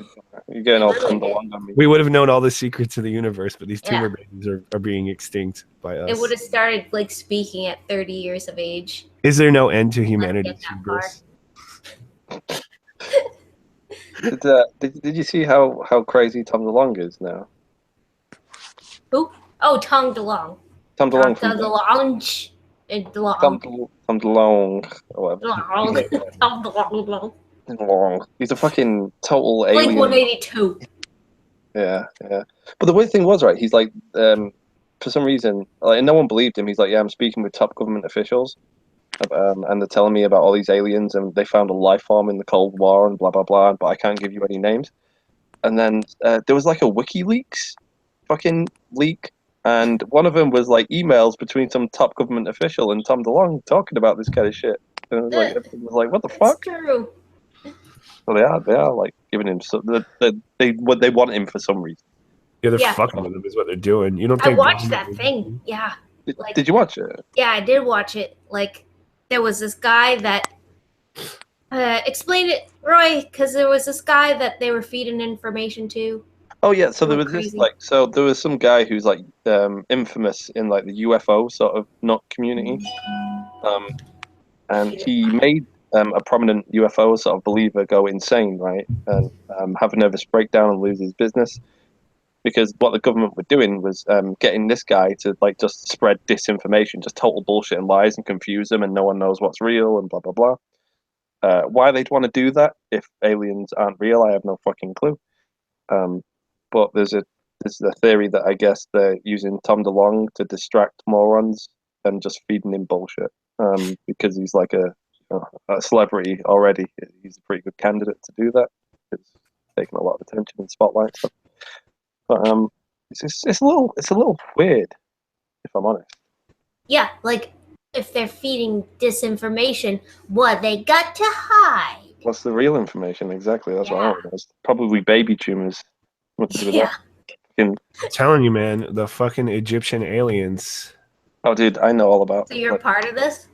You're getting all tumbled on me. We would have known all the secrets of the universe, but these Yeah. tumor babies are being extinct by us. it would have started like speaking at 30 years of age. Is there no end to humanity? Get that far. Did you see how crazy Tom DeLonge is now? Who? Oh, Tom DeLonge. Tom DeLonge from DeLonge. Tom DeLonge or whatever. Tom DeLonge. DeLonge. He's a fucking total Blink alien. 182. Yeah. But the weird thing was, right, he's like, for some reason, like, and no one believed him. He's like, yeah, I'm speaking with top government officials, and they're telling me about all these aliens, and they found a life form in the Cold War, and blah blah blah. But I can't give you any names. And then there was like a WikiLeaks fucking leak, and one of them was like emails between some top government official and Tom DeLonge talking about this kind of shit. And it was like, what the fuck? That's true. So they are like giving him they want him for some reason. Yeah, they're fucking with him is what they're doing. You don't I think watched that thing. Yeah. Did you watch it? Yeah, I did watch it. Like, there was this guy that explain it, Roy, because there was this guy that they were feeding information to. Oh yeah, so there was this there was some guy who's like infamous in like the UFO sort of nut community, and he made a prominent UFO sort of believer go insane, right, and have a nervous breakdown and lose his business, because what the government were doing was getting this guy to like just spread disinformation, just total bullshit and lies and confuse them, and no one knows what's real and blah blah blah. Why they'd want to do that if aliens aren't real, I have no fucking clue. But there's a theory that I guess they're using Tom DeLonge to distract morons and just feeding him bullshit. Because he's like a celebrity already. He's a pretty good candidate to do that. It's taking a lot of attention and spotlight. But it's a little weird, if I'm honest. Yeah, like if they're feeding disinformation, what they got to hide? What's the real information exactly? That's what I want to know. It's probably baby tumors. What to do with that? I'm telling you, man, the fucking Egyptian aliens. Oh, dude, I know all about. So you're part of this?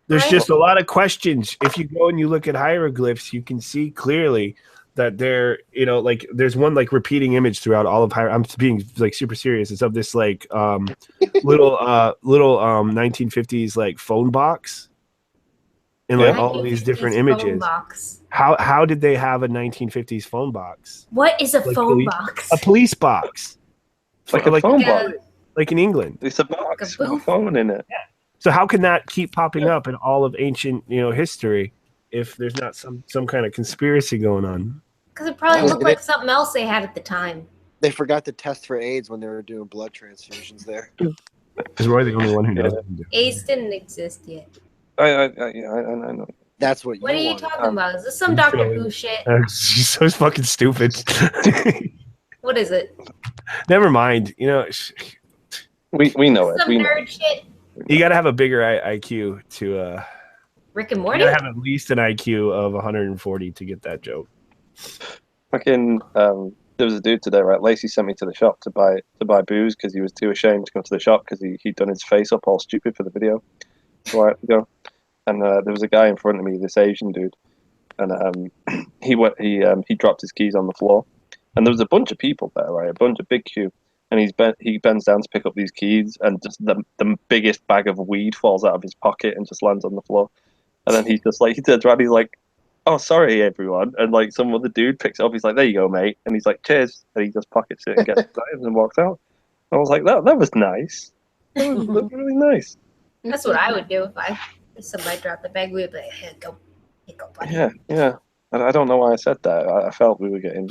There's just a lot of questions. If you go and you look at hieroglyphs, you can see clearly that they're, like there's one like repeating image throughout all of I'm being like super serious. It's of this like little 1950s like phone box. And like all these different images. How did they have a 1950s phone box? What is a phone box? A police box. Like a phone box. Like in England. It's a box with a phone in it. Yeah. So how can that keep popping up in all of ancient, history if there's not some kind of conspiracy going on? Because it probably looked like something else they had at the time. They forgot to test for AIDS when they were doing blood transfusions there. Is Roy the only one who does? AIDS didn't exist yet. I know. That's what. What are you talking about? Is this some Doctor Who shit? She's so fucking stupid. What is it? Never mind. We know it. Some nerd shit. You got to have a bigger IQ to. Rick and Morty. You got to have at least an IQ of 140 to get that joke. Fucking. There was a dude today, right? Lacey sent me to the shop to buy booze because he was too ashamed to go to the shop because he'd done his face up all stupid for the video. So I had to go. And there was a guy in front of me, this Asian dude, and he dropped his keys on the floor, and there was a bunch of people there, right? A bunch of big queue, and he bends down to pick up these keys, and just the biggest bag of weed falls out of his pocket and just lands on the floor, and then he turns around, he's like, "Oh, sorry, everyone," and like some other dude picks it up, he's like, "There you go, mate," and he's like, "Cheers," and he just pockets it and gets it and walks out. I was like, that was nice. That was really nice. That's what I would do if somebody dropped the bag. We would be like, here you go, buddy. Yeah. I don't know why I said that. I felt we were getting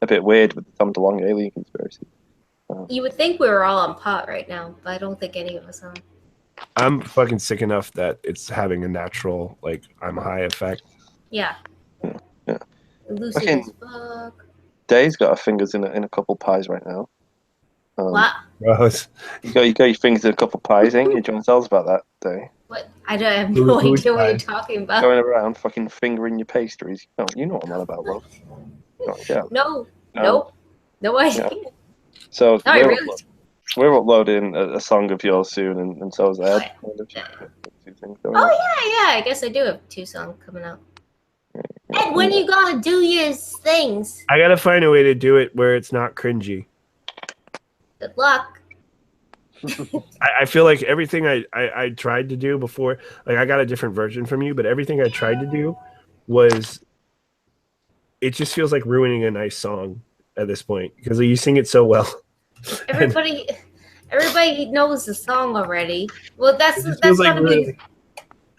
a bit weird with the Tom DeLonge alien conspiracy. You would think we were all on pot right now, but I don't think any of us are. I'm fucking sick enough that it's having a natural, like, I'm high effect. Yeah. Lucid as fuck. Day's got her fingers in a couple pies right now. What? Gross. You got your fingers in a couple pies, ain't you? Do you want to tell us about that, Day? What? I have no idea what you're talking about. Going around fucking fingering your pastries. Oh, you know what I'm on about, love. Oh, yeah. No idea. Yeah. So No, we're uploading a song of yours soon, and so is Ed. Yeah. I guess I do have 2 songs coming out. Ed, when you gonna do your things? I gotta find a way to do it where it's not cringy. Good luck. I feel like everything I tried to do before, like I got a different version from you, but everything I tried to do was it just feels like ruining a nice song at this point because you sing it so well. Everybody knows the song already. Well, that's feels like gotta be ruining.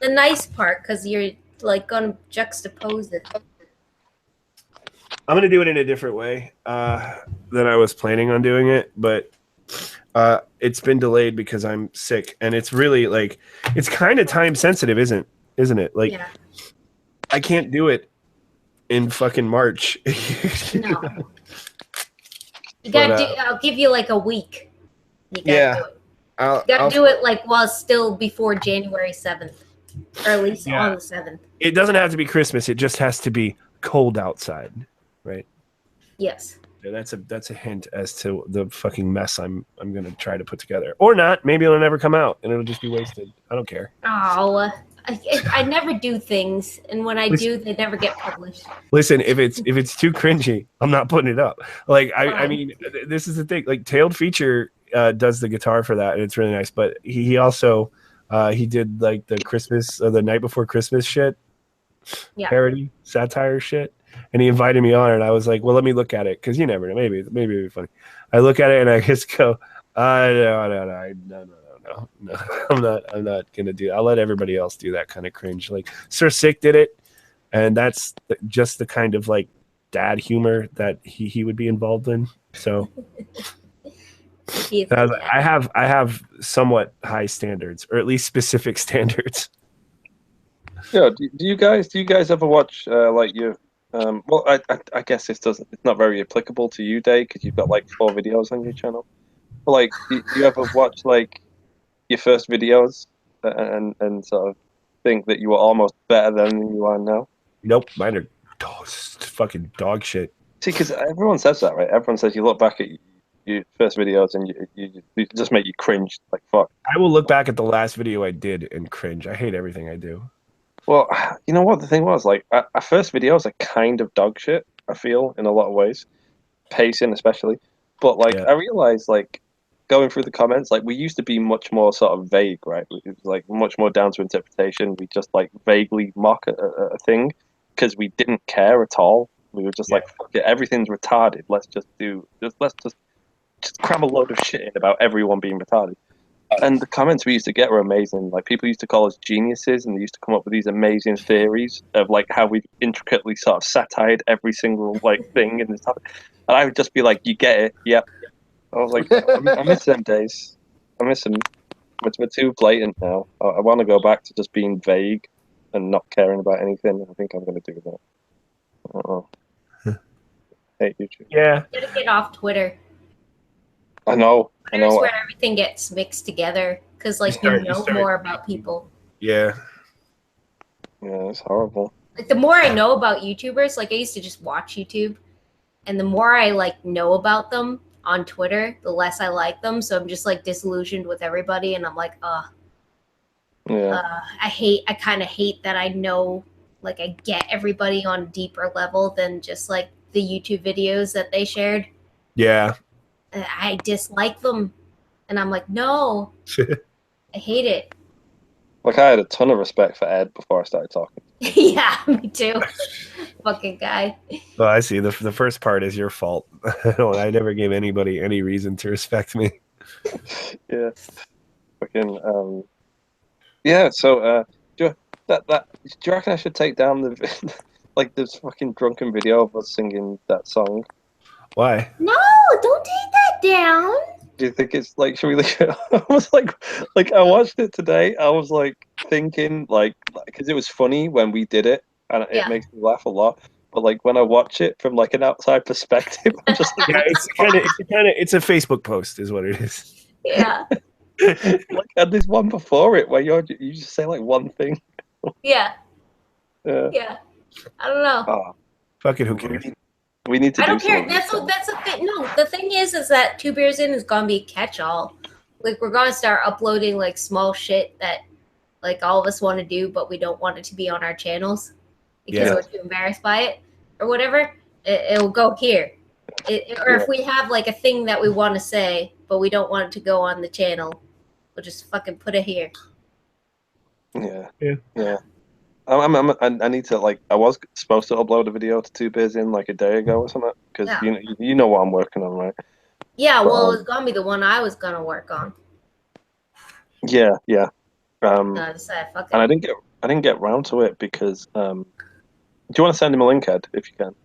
the nice part because you're like gonna juxtapose it. I'm gonna do it in a different way than I was planning on doing it, but it's been delayed because I'm sick, and it's really like it's kind of time sensitive, isn't it? Like, Yeah. I can't do it in fucking March. No. You gotta do. I'll give you like a week. You gotta do it. You gotta do it like while still before January 7th, or at least on the 7th. It doesn't have to be Christmas. It just has to be cold outside, right? Yes. Yeah, that's a hint as to the fucking mess I'm gonna try to put together, or not. Maybe it'll never come out and it'll just be wasted. I don't care. Oh, I never do things, and when I do, they never get published. Listen, if it's too cringy, I'm not putting it up. Like I mean, this is the thing. Like Tailed Feature does the guitar for that, and it's really nice. But he also he did like the Christmas the Night Before Christmas shit, parody satire shit. And he invited me on, and I was like, "Well, let me look at it, because you never know. Maybe it'll be funny." I look at it, and I just go, no. I'm not gonna do. I'll let everybody else do that kind of cringe. Like Sir Sick did it, and that's just the kind of like dad humor that he would be involved in. So I have somewhat high standards, or at least specific standards. Yeah. Do you guys ever watch like your well, I guess it's not very applicable to you, Dave, because you've got like 4 videos on your channel. But like, do you ever watch like your first videos and sort of think that you were almost better than you are now? Nope, mine are fucking dog shit. See, because everyone says that, right? Everyone says you look back at your first videos and you just make you cringe like fuck. I will look back at the last video I did and cringe. I hate everything I do. Well, you know what the thing was? Like, our first videos are kind of dog shit, I feel, in a lot of ways. Pacing, especially. But, like, I realized, like, going through the comments, like, we used to be much more sort of vague, right? It was, like, much more down to interpretation. We just, like, vaguely mock a thing because we didn't care at all. We were just like, fuck it, everything's retarded. Let's just cram a load of shit in about everyone being retarded. And the comments we used to get were amazing. Like, people used to call us geniuses, and they used to come up with these amazing theories of like how we've intricately sort of satired every single like thing in this topic. And I would just be like, "You get it? Yep." I was like, I miss them days. I miss them. We're too blatant now. I want to go back to just being vague and not caring about anything. I think I'm going to do that. I don't know. Hate YouTube. Yeah. You gotta get off Twitter. I know. Twitter's where everything gets mixed together because, like, you know more about people. Yeah. Yeah, it's horrible. Like, the more I know about YouTubers, like, I used to just watch YouTube, and the more I, like, know about them on Twitter, the less I like them, so I'm just, like, disillusioned with everybody, and I'm like, I kind of hate that I know, like, I get everybody on a deeper level than just, like, the YouTube videos that they shared. Yeah. I dislike them, and I'm like, no, I hate it. Like, I had a ton of respect for Ed before I started talking. Yeah, me too. Fucking guy. Well, I see. The first part is your fault. I never gave anybody any reason to respect me. Yeah. Fucking yeah. So do you reckon I should take down the like this fucking drunken video of us singing that song? Why? No, don't take that down. Do you think it's like, should we look at I was like I watched it today. I was like thinking like because it was funny when we did it and it makes me laugh a lot. But like when I watch it from like an outside perspective, I'm just like, it's a Facebook post, is what it is. Yeah. Like, and there's one before it where you just say like one thing. Yeah. Yeah. I don't know. Oh, fucking who cares? We need to. I don't care. That's the thing. No, the thing is that 2 Beers In is gonna be a catch-all. Like, we're gonna start uploading like small shit that like all of us want to do, but we don't want it to be on our channels because we're too embarrassed by it or whatever. It'll go here. Or if we have like a thing that we want to say, but we don't want it to go on the channel, we'll just fucking put it here. Yeah. I need to like. I was supposed to upload a video to Two Beers In like a day ago or something because Yeah. you know what I'm working on, right? Yeah, But, well, it's gonna be the one I was gonna work on. yeah. I decided, fuck And it. I didn't get round to it because do you want to send him a link, Ed, if you can?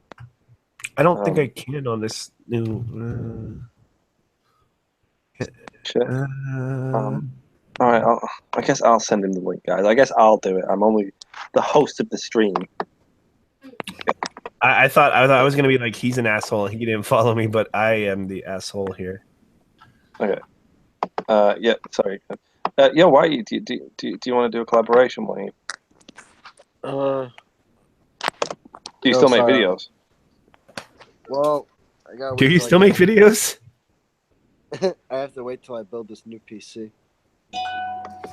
I don't think I can on this new. Sure. All right. I guess I'll send him the link, guys. I guess I'll do it. I'm only the host of the stream. I thought I was gonna be like he's an asshole and he didn't follow me, but I am the asshole here. Okay. Yeah. Sorry. Yeah. Why do you want to do a collaboration? Why? Do you still make videos? Well, I gotta wait Do you till still make videos? I have to wait till I build this new PC.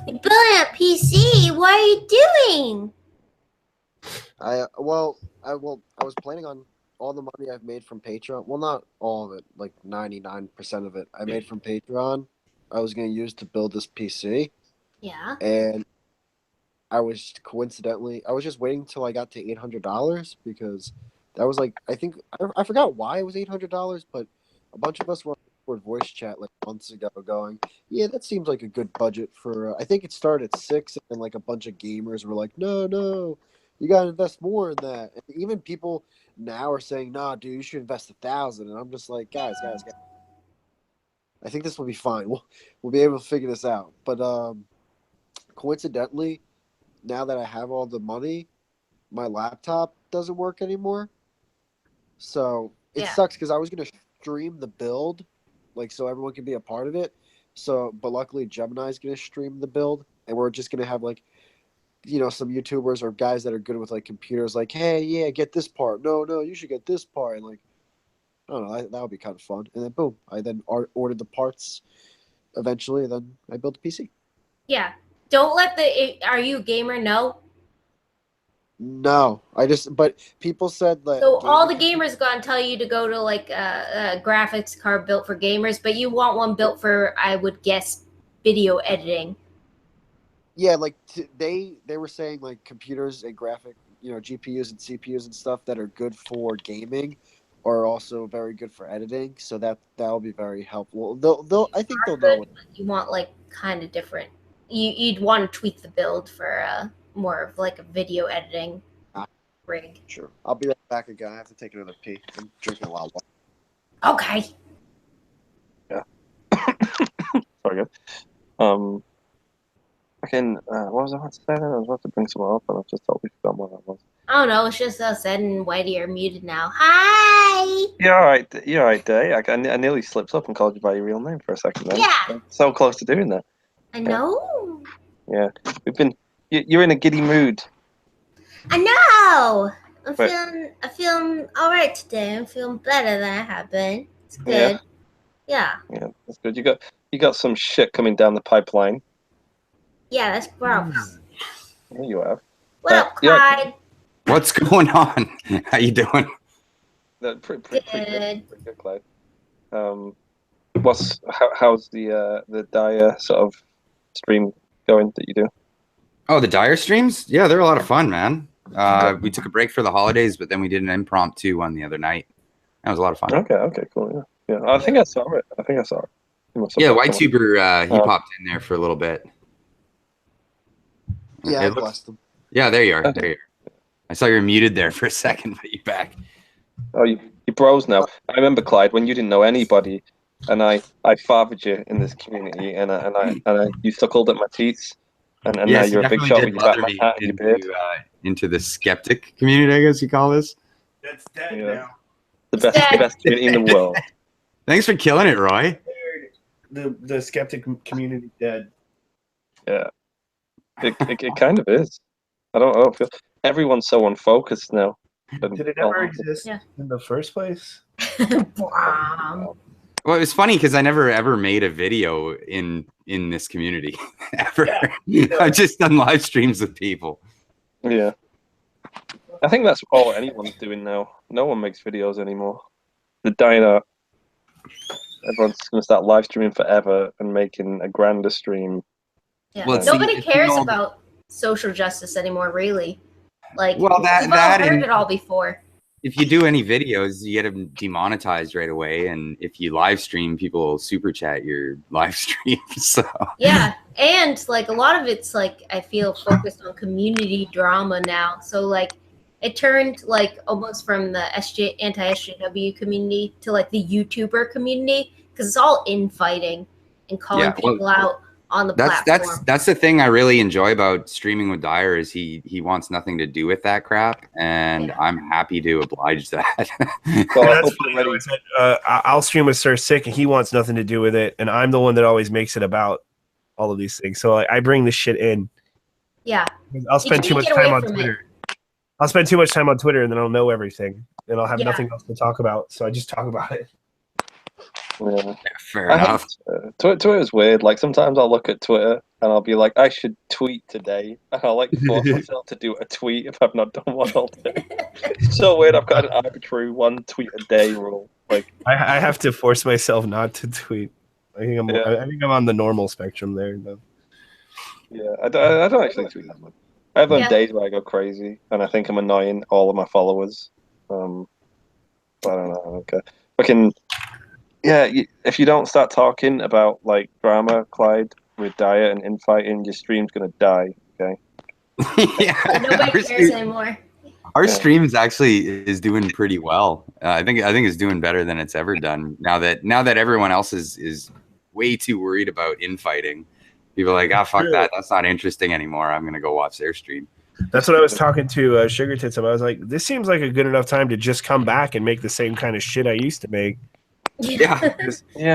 You're building a PC? What are you doing? I was planning on all the money I've made from Patreon. Well, not all of it, like 99% of it I made from Patreon. I was going to use to build this PC. Yeah. And I was just waiting till I got to $800 because that was like, I forgot why it was $800, but a bunch of us were on voice chat like months ago going, yeah, that seems like a good budget for, I think it started at 6 and like a bunch of gamers were like, no, you got to invest more in that. And even people now are saying, nah, dude, you should invest 1,000. And I'm just like, guys. I think this will be fine. We'll be able to figure this out. But coincidentally, now that I have all the money, my laptop doesn't work anymore. So it sucks because I was gonna stream the build, like so everyone can be a part of it. So, but luckily Gemini's gonna stream the build, and we're just gonna have like, some YouTubers or guys that are good with like computers, like, hey, yeah, get this part. No, you should get this part, and like, I don't know, that would be kind of fun. And then boom, I then ordered the parts eventually, and then I built a PC. Yeah. Don't let are you a gamer? No. No, but people said that. So all the gamers gonna tell you to go to like a graphics card built for gamers, but you want one built for, I would guess, video editing. Yeah, like they were saying like computers and GPUs and CPUs and stuff that are good for gaming are also very good for editing. So that'll be very helpful. I think they'll know. You want like kind of different. You'd want to tweak the build for more of like a video editing rig. Sure, I'll be right back again. I have to take another pee. I'm drinking a lot of water. Okay. Yeah. Sorry, guys. What was I about to say then? I was about to bring someone up, and I've just totally forgotten what that was. I don't know. It's just us, Ed and Whitey are muted now. Hi. You're all right. You're all right, Day. I nearly slipped up and called you by your real name for a second. Then. Yeah. I'm so close to doing that. I know. Yeah. You're in a giddy mood. I know. I'm feeling all right today. I'm feeling better than I have been. It's good. Yeah. Yeah, that's good. You got some shit coming down the pipeline. Yeah, that's gross. Yeah, you have. What up, Clyde? Yeah. What's going on? How you doing? Pretty good, Clyde. How's the Dire sort of stream going that you do? Oh, the Dire streams? Yeah, they're a lot of fun, man. We took a break for the holidays, but then we did an impromptu one the other night. That was a lot of fun. Okay, cool. Yeah. I think I saw it. Yeah, Youtber, he popped in there for a little bit. Yeah, I blessed him. Yeah, there you are. There you are. I saw you were muted there for a second, but you're back. Oh, you bros now. I remember, Clyde, when you didn't know anybody, and I fathered you in this community, and you suckled at my teeth, and now you're a big shot with your hat and your beard. Into the skeptic community, I guess you call this. That's dead now. The best community in the world. Thanks for killing it, Roy. The skeptic community dead. Yeah. It kind of is. I don't feel everyone's so unfocused now. Did it ever exist in the first place? Well, it was funny because I never ever made a video in this community ever. Yeah. I've just done live streams with people. Yeah, I think that's all anyone's doing now. No one makes videos anymore. The diner. Everyone's going to start live streaming forever and making a grander stream. Yeah. Well, nobody cares about social justice anymore, really. Like, Well, we've all heard it all before. If you do any videos, you get them demonetized right away, and if you live stream, people will super chat your live stream. So yeah, and like a lot of it's like I feel focused on community drama now. So like it turned like almost from the anti-SJW community to like the YouTuber community because it's all infighting and calling people out on the platform. That's the thing I really enjoy about streaming with Dyer is he wants nothing to do with that crap, and I'm happy to oblige that. That's funny, though, I'll stream with Sir Sick, and he wants nothing to do with it, and I'm the one that always makes it about all of these things. So I bring this shit in. Yeah, I'll spend too much time on Twitter. I'll spend too much time on Twitter, and then I'll know everything, and I'll have nothing else to talk about. So I just talk about it. Yeah. Fair enough. Twitter is weird. Like sometimes I'll look at Twitter and I'll be like, I should tweet today, and I'll like force myself to do a tweet if I've not done one all day. It's so weird. I've got an arbitrary 1 tweet a day rule. Like I have to force myself not to tweet. I think I'm on the normal spectrum there. Though. Yeah, I don't actually tweet that much. I have days where I go crazy and I think I'm annoying all of my followers. But I don't know. Okay, fucking. Yeah, if you don't start talking about like drama, Clyde, with Dyer and infighting, your stream's gonna die. Okay. Yeah. Nobody cares anymore. Our streams actually is doing pretty well. I think it's doing better than it's ever done. Now that everyone else is way too worried about infighting, people are like, fuck that. That's not interesting anymore. I'm gonna go watch their stream. That's what I was talking to Sugar Tits about. I was like, this seems like a good enough time to just come back and make the same kind of shit I used to make. Yeah.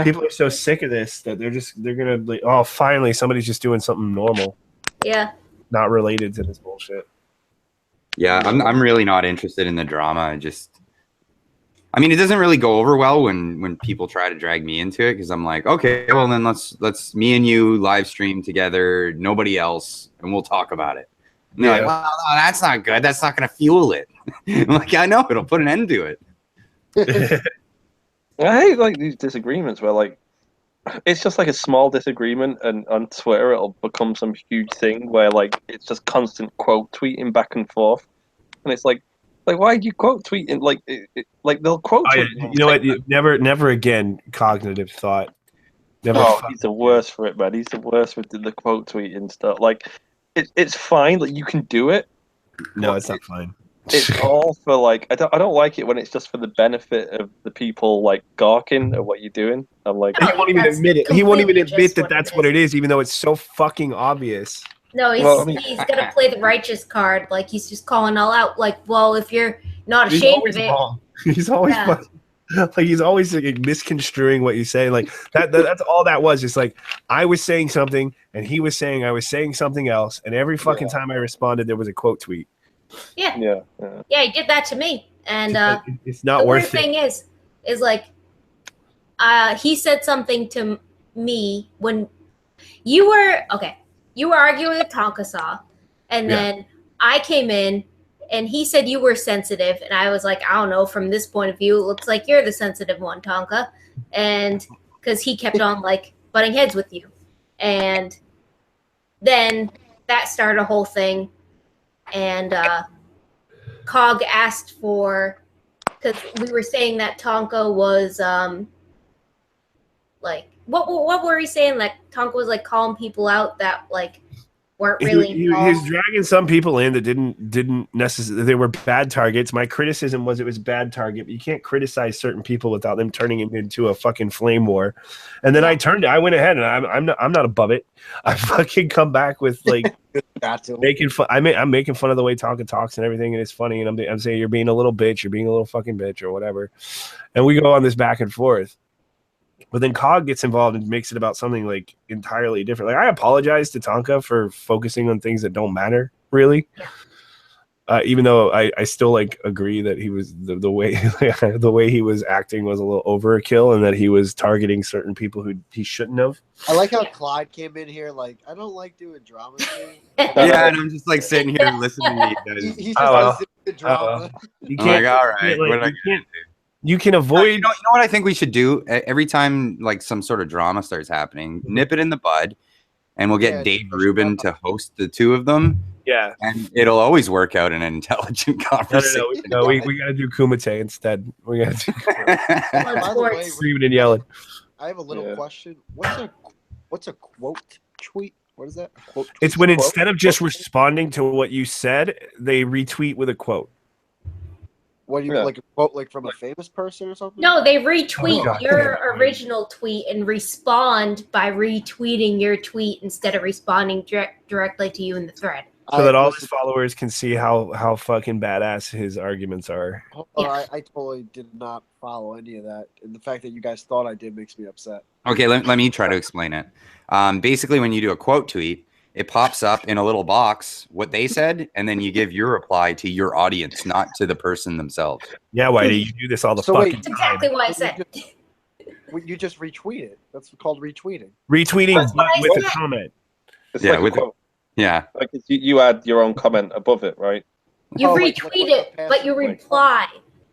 People are so sick of this that they're gonna like, finally somebody's just doing something normal. Yeah. Not related to this bullshit. Yeah, I'm really not interested in the drama. I mean, it doesn't really go over well when people try to drag me into it because I'm like, okay, well then let's me and you live stream together, nobody else, and we'll talk about it. And they're like, well, no, that's not good. That's not gonna fuel it. I'm like, I know, it'll put an end to it. I hate like these disagreements where like it's just like a small disagreement, and on Twitter it'll become some huge thing where like it's just constant quote tweeting back and forth, and it's like why are you quote tweeting? Like like they'll quote. You know what? Never again. Cognitive thought. He's the worst for it, man. He's the worst with the quote tweeting stuff. Like it's fine, like you can do it. No, it's not fine. It's all for like I don't like it when it's just for the benefit of the people like gawking at what you're doing. I'm like he won't even admit it. He won't even admit that that's what it is, even though it's so fucking obvious. No, he's gonna play the righteous card. Like he's just calling all out. Like, well, if you're not ashamed of it, wrong. He's always like he's always like, misconstruing what you say. Like that's all that was. It's like I was saying something and he was saying I was saying something else, and every fucking time I responded, there was a quote tweet. Yeah, he did that to me, and it's not worth it. The thing is like, he said something to me when you were arguing with Tonka, and then I came in, and he said you were sensitive, and I was like, I don't know. From this point of view, it looks like you're the sensitive one, Tonka, and because he kept on like butting heads with you, and then that started a whole thing. And Cog asked for, because we were saying that Tonka was like what were we saying? Like Tonka was like calling people out that like weren't really involved. He was dragging some people in that didn't necessarily, they were bad targets. My criticism was it was bad target, but you can't criticize certain people without them turning it into a fucking flame war. And then I went ahead and I'm not above it. I fucking come back with like making fun. I'm making fun of the way Tonka talks and everything, and it's funny. And I'm saying you're being a little bitch, you're being a little fucking bitch or whatever. And we go on this back and forth. But then Cog gets involved and makes it about something like entirely different. Like I apologize to Tonka for focusing on things that don't matter, really. Even though I still like agree that he was the way the way he was acting was a little overkill, and that he was targeting certain people who he shouldn't have. I like how Clyde came in here like, I don't like doing drama. Yeah, and I'm just like sitting here listening to you guys. He's just listening to drama. You can't. All right, what am I gonna do? You can avoid. You know what I think we should do? Every time like some sort of drama starts happening, nip it in the bud, and we'll get Dave Rubin to host the two of them. Yeah. And it'll always work out in an intelligent conversation. No, we got to do Kumite instead. We got to By the way, screaming and yelling. I have a little question. What's a quote tweet? What is that? A quote tweet? It's when instead of just responding to what you said, they retweet with a quote. What do you like a quote like from a famous person or something? No, they retweet God, your damn. original tweet and respond by retweeting your tweet instead of responding directly to you in the thread. So that all his followers can see how fucking badass his arguments are. Yeah. I totally did not follow any of that. And the fact that you guys thought I did makes me upset. Okay, let me try to explain it. Basically, when you do a quote tweet, it pops up in a little box what they said, and then you give your reply to your audience, not to the person themselves. Yeah, why do you do this all the fucking time? That's exactly what I said. You just retweet it. That's called retweeting. Retweeting with a said. comment. It's Yeah, like with a quote. Yeah. Like you add your own comment above it, right? You like retweet it, but you reply.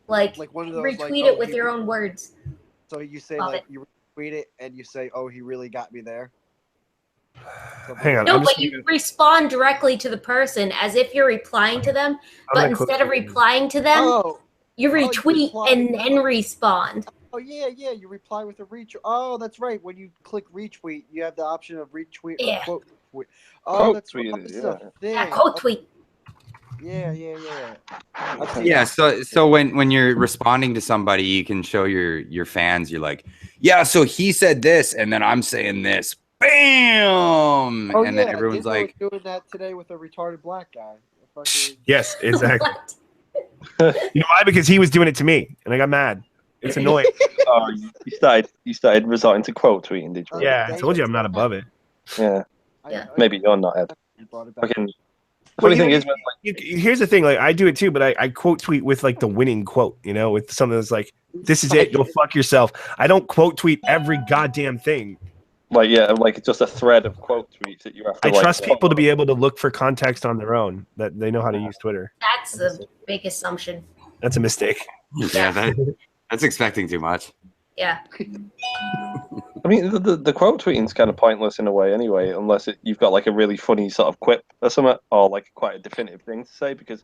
Like one of those, retweet it with your own words. So you say you retweet it and you say, "Oh, he really got me there." Hang on. No, but you respond directly to the person as if you're replying to them, but instead of replying to them, you retweet and then respond. Oh yeah, you reply with a retweet. Oh, that's right. When you click retweet, you have the option of retweet or quote tweet. Oh, that's right. Quote tweet. Yeah. Yeah, so when you're responding to somebody, you can show your fans. You're like, yeah, so he said this, and then I'm saying this. Bam! Oh, and then everyone's Edindro like, was doing that today with a retarded black guy. Yes, exactly. You know why? Because he was doing it to me, and I got mad. It's annoying. Oh, you started resorting to quote tweeting, did you? Yeah, I told you I'm not above it. Yeah. Maybe you're not, Ed. Fucking. Funny thing is, here's the thing. Like, I do it too, but I quote tweet with like the winning quote. You know, with something that's like, "This is it. Go fuck yourself." I don't quote tweet every goddamn thing. Like, yeah, like it's just a thread of quote tweets that you have to. I trust people to be able to look for context on their own. That they know how to use Twitter. That's a big assumption. That's a mistake. Yeah, that's expecting too much. Yeah. I mean, the quote tweeting's kind of pointless in a way, anyway, unless you've got like a really funny sort of quip or something, or like quite a definitive thing to say. Because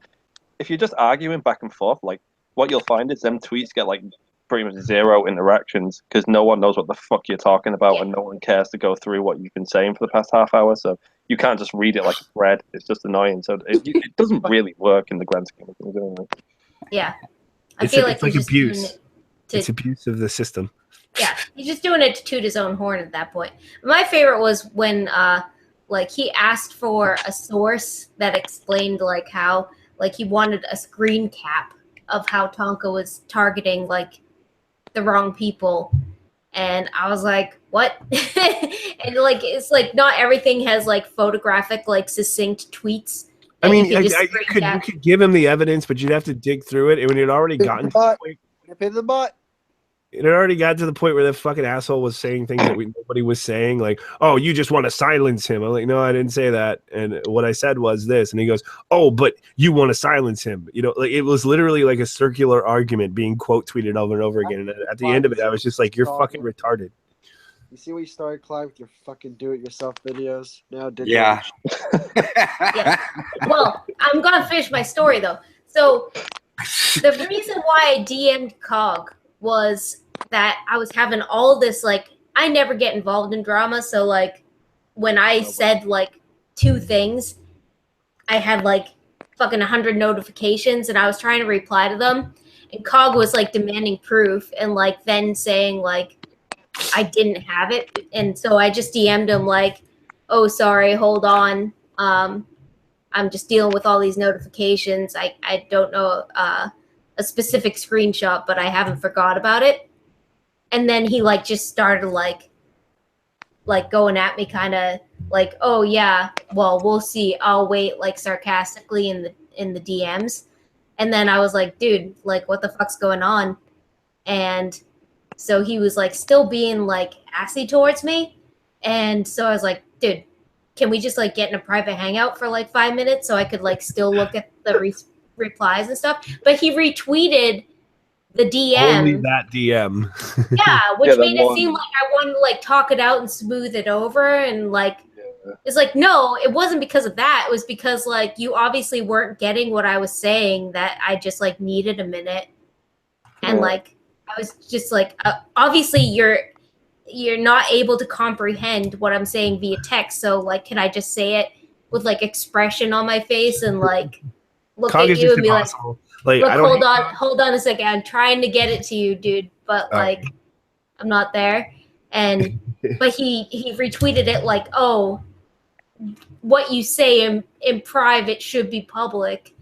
if you're just arguing back and forth, like what you'll find is them tweets get like pretty much zero interactions because no one knows what the fuck you're talking about, and no one cares to go through what you've been saying for the past half hour. So you can't just read it like a thread. It's just annoying. So it doesn't really work in the grand scheme of things, anyway. Yeah, I feel like it's abuse. It's abuse of the system. Yeah, he's just doing it to toot his own horn at that point. My favorite was when like he asked for a source that explained like how like he wanted a screen cap of how Tonka was targeting like the wrong people. And I was like, what? And like it's like not everything has like photographic, like succinct tweets. I mean, you could give him the evidence, but you'd have to dig through it. And when it had already gotten to the point, it had already got to the point where the fucking asshole was saying things that nobody was saying, like, "Oh, you just want to silence him." I'm like, "No, I didn't say that." And what I said was this, and he goes, "Oh, but you want to silence him." You know, like it was literally like a circular argument being quote tweeted over and over again. And at the end of it, I was just like, "You're fucking retarded." You see what you started, Clive, with your fucking do-it-yourself videos? Now, yeah. Well, I'm gonna finish my story though. So the reason why I DM'd Cog was that I was having all this, like, I never get involved in drama. So, like, when I said, like, 2 things, I had, like, fucking 100 notifications, and I was trying to reply to them. And Cog was, like, demanding proof and, like, then saying, like, I didn't have it. And so I just DM'd him, like, oh, sorry, hold on. I'm just dealing with all these notifications. I don't know a specific screenshot, but I haven't forgot about it. And then he like just started like going at me kind of like, oh yeah, well, we'll see. I'll wait, like sarcastically in the DMs. And then I was like, dude, like what the fuck's going on? And so he was like still being like assy towards me. And so I was like, dude, can we just like get in a private hangout for like 5 minutes so I could like still look at the replies and stuff? But he retweeted the DM. Only that DM. Yeah, which made it seem like I wanted to like talk it out and smooth it over and like It's like, no, it wasn't because of that. It was because like you obviously weren't getting what I was saying, that I just like needed a minute. And like I was just like, obviously you're not able to comprehend what I'm saying via text. So like, can I just say it with like expression on my face and like look Cog at is you just and be impossible. Like, look, I don't hold on a second. I'm trying to get it to you, dude, but like I'm not there. And but he retweeted it like, oh, what you say in private should be public,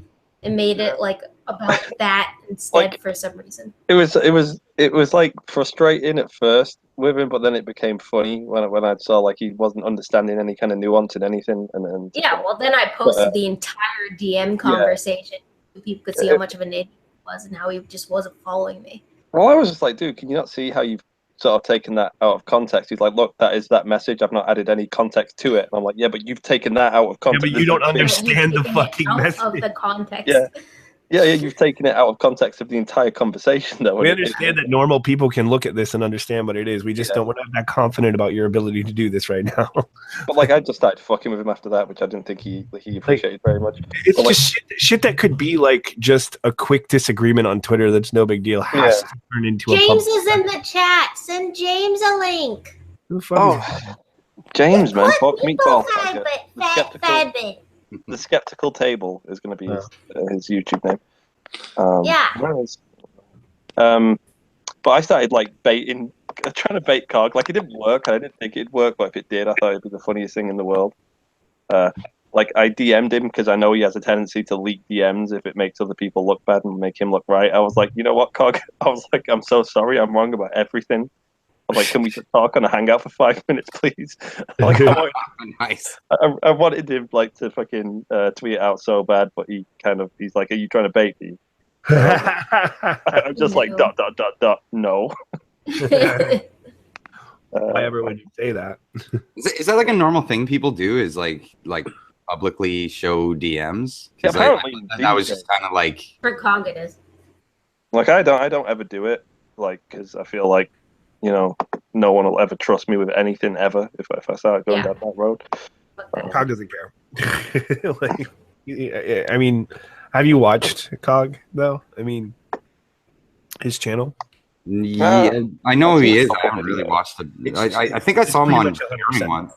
and made it like about that instead for some reason. It was like frustrating at first with him, but then it became funny when I saw like he wasn't understanding any kind of nuance in anything. And yeah, well then I posted the entire DM conversation so people could see how much of an idiot he was and how he just wasn't following me. Well, I was just like, dude, can you not see how you've sort of taken that out of context? He's like, look, that is that message. I've not added any context to it. And I'm like, yeah, but you've taken that out of context. Yeah, but you don't understand the fucking message. Of the context. Yeah, you've taken it out of context of the entire conversation, though. We understand that normal people can look at this and understand what it is. We just we're not that confident about your ability to do this right now. But like, I just started fucking with him after that, which I didn't think he appreciated very much. It's but, just shit that could be like just a quick disagreement on Twitter. That's no big deal. Has to turn into James is in the chat. Send James a link. James, man, meatball. But The Skeptical Table is going to be his YouTube name. But I started like trying to bait Cog. Like it didn't work. I didn't think it'd work, but if it did, I thought it'd be the funniest thing in the world. Like I DM'd him because I know he has a tendency to leak DMs if it makes other people look bad and make him look right. I was like, you know what, Cog? I was like, I'm so sorry. I'm wrong about everything. I'm like, can we just talk on a hangout for 5 minutes, please? Like, nice. I wanted him like to fucking tweet it out so bad, but he's like, are you trying to bait me? I'm just like ... No. Why ever would you say that? Is that like a normal thing people do? Is like publicly show DMs? Yeah, apparently, that was just kind of like for Cog it is. Like I don't ever do it, like because I feel like, you know, no one will ever trust me with anything ever if I start going down that road. Cog doesn't care. Like, I mean, have you watched Cog though? I mean, his channel. Yeah, I know who he is. I haven't really watched it. I think I saw him on once.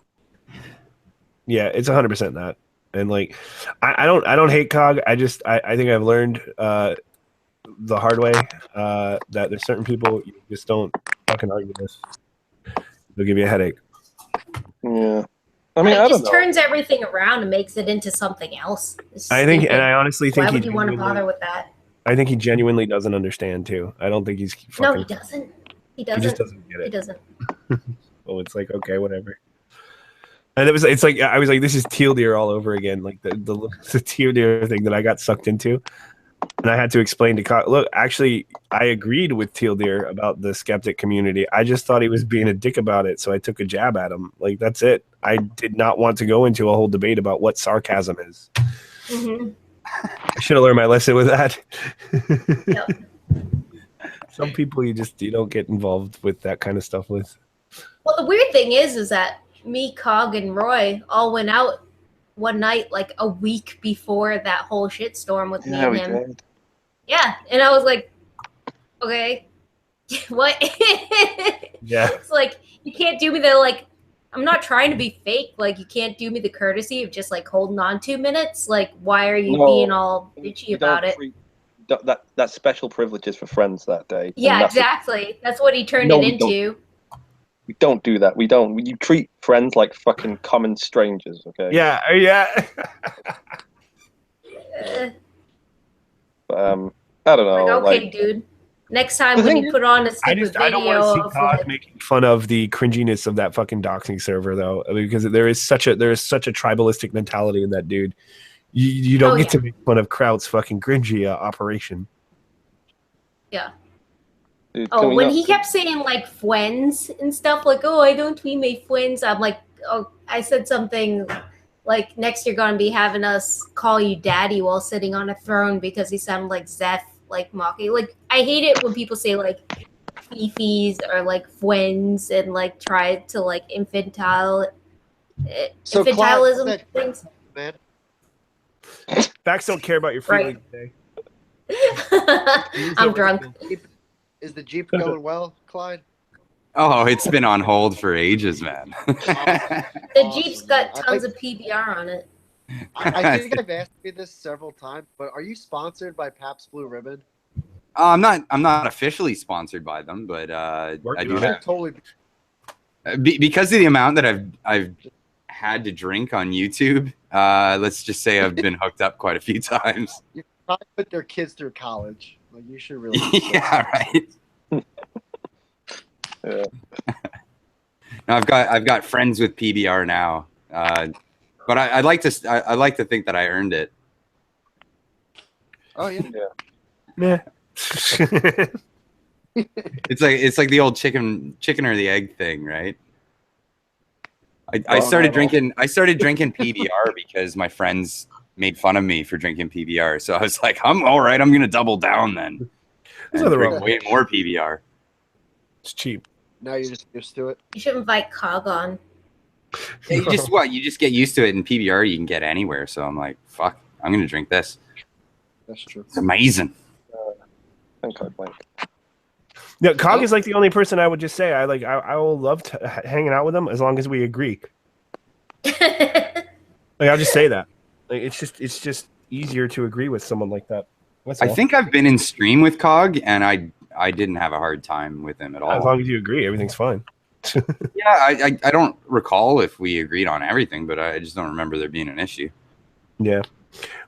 Yeah, it's 100% that. And like, I don't hate Cog. I think I've learned the hard way that there's certain people you just don't fucking argue with. They'll give you a headache. Yeah. I mean, it just turns everything around and makes it into something else. I honestly think why would you want to bother with that? I think he genuinely doesn't understand too. I don't think he's fucking... No, he doesn't. He just doesn't get it. He doesn't. Well, it's like, okay, whatever. And it's like, I was like, this is Teal Deer all over again. Like the Teal Deer thing that I got sucked into. And I had to explain to look, actually, I agreed with Teal Deer about the skeptic community. I just thought he was being a dick about it, so I took a jab at him. Like, that's it. I did not want to go into a whole debate about what sarcasm is. Mm-hmm. I should have learned my lesson with that. Yep. Some people you don't get involved with that kind of stuff with. Well, the weird thing is that me, Cog, and Roy all went out one night like a week before that whole shitstorm with me and him. Did. Yeah, and I was like, okay, what? Yeah. It's like, you can't do me the, like, I'm not trying to be fake. Like, you can't do me the courtesy of just, like, holding on 2 minutes. Like, why are you being all bitchy about it? That special privileges for friends that day. Yeah, exactly. That's what he turned it into. We don't do that. We don't. You treat friends like fucking common strangers, okay? Yeah. I don't know. Like, okay, dude. Next time when you put on a stupid video, I don't want to see Cog making fun of the cringiness of that fucking doxing server, though, because there is such a tribalistic mentality in that dude. You don't get to make fun of Kraut's fucking cringy operation. Yeah. Dude, when he kept saying like friends and stuff, like, oh, I don't tweet my friends, I'm like, oh, I said something like, next you're gonna be having us call you daddy while sitting on a throne, because he sounded like Zeph, like mocking. Like, I hate it when people say like fifis or like friends and like try to like infantile So, Clyde, Infantilism that- things. man. Facts don't care about your feelings today. I'm drunk. Is the Jeep going well, Clyde? Oh, it's been on hold for ages, man. The Jeep's got tons of PBR on it. I think I've asked you this several times, but are you sponsored by Pabst Blue Ribbon? I'm not officially sponsored by them, but I do have Totally. because of the amount that I've had to drink on YouTube. Let's just say I've been hooked up quite a few times. You probably put their kids through college. Like you should really. Yeah, right. Yeah. No, I've got friends with PBR now, but I like to think that I earned it. Oh yeah. Yeah. It's like the old chicken or the egg thing, right? I started drinking PBR because my friends made fun of me for drinking PBR. So I was like, I'm all right. I'm gonna double down then. And drink way more PBR. It's cheap. Now you're just used to it. You should invite Cog on. Yeah, you just get used to it. And PBR you can get anywhere. So I'm like, fuck, I'm gonna drink this. That's true. It's amazing. I think I'd like. Yeah, Cog is like the only person I would just say I will love hanging out with him as long as we agree. Like I'll just say that. Like it's just easier to agree with someone like that. I think I've been in stream with Cog, and I didn't have a hard time with him at all. As long as you agree, everything's fine. Yeah, I don't recall if we agreed on everything, but I just don't remember there being an issue. Yeah.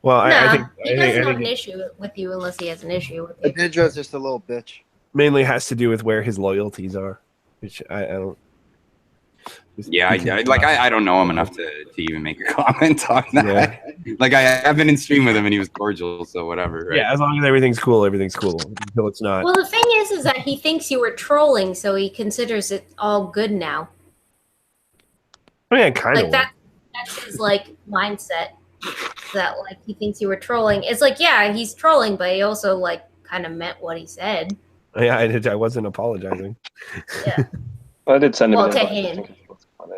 Well, I think he doesn't have an issue with you unless he has an issue with you. Edindro's just a little bitch. Mainly has to do with where his loyalties are, which I don't. Yeah, I don't know him enough to even make a comment on that. Yeah. Like I've been in stream with him and he was cordial, so whatever. Right? Yeah, as long as everything's cool until it's not. Well, the thing is that he thinks you were trolling, so he considers it all good now. I mean, kind of. Like that's his like mindset. That like he thinks you were trolling. It's like yeah, he's trolling, but he also like kind of meant what he said. Yeah, I did. I wasn't apologizing. Yeah. I did send him. Well, to him.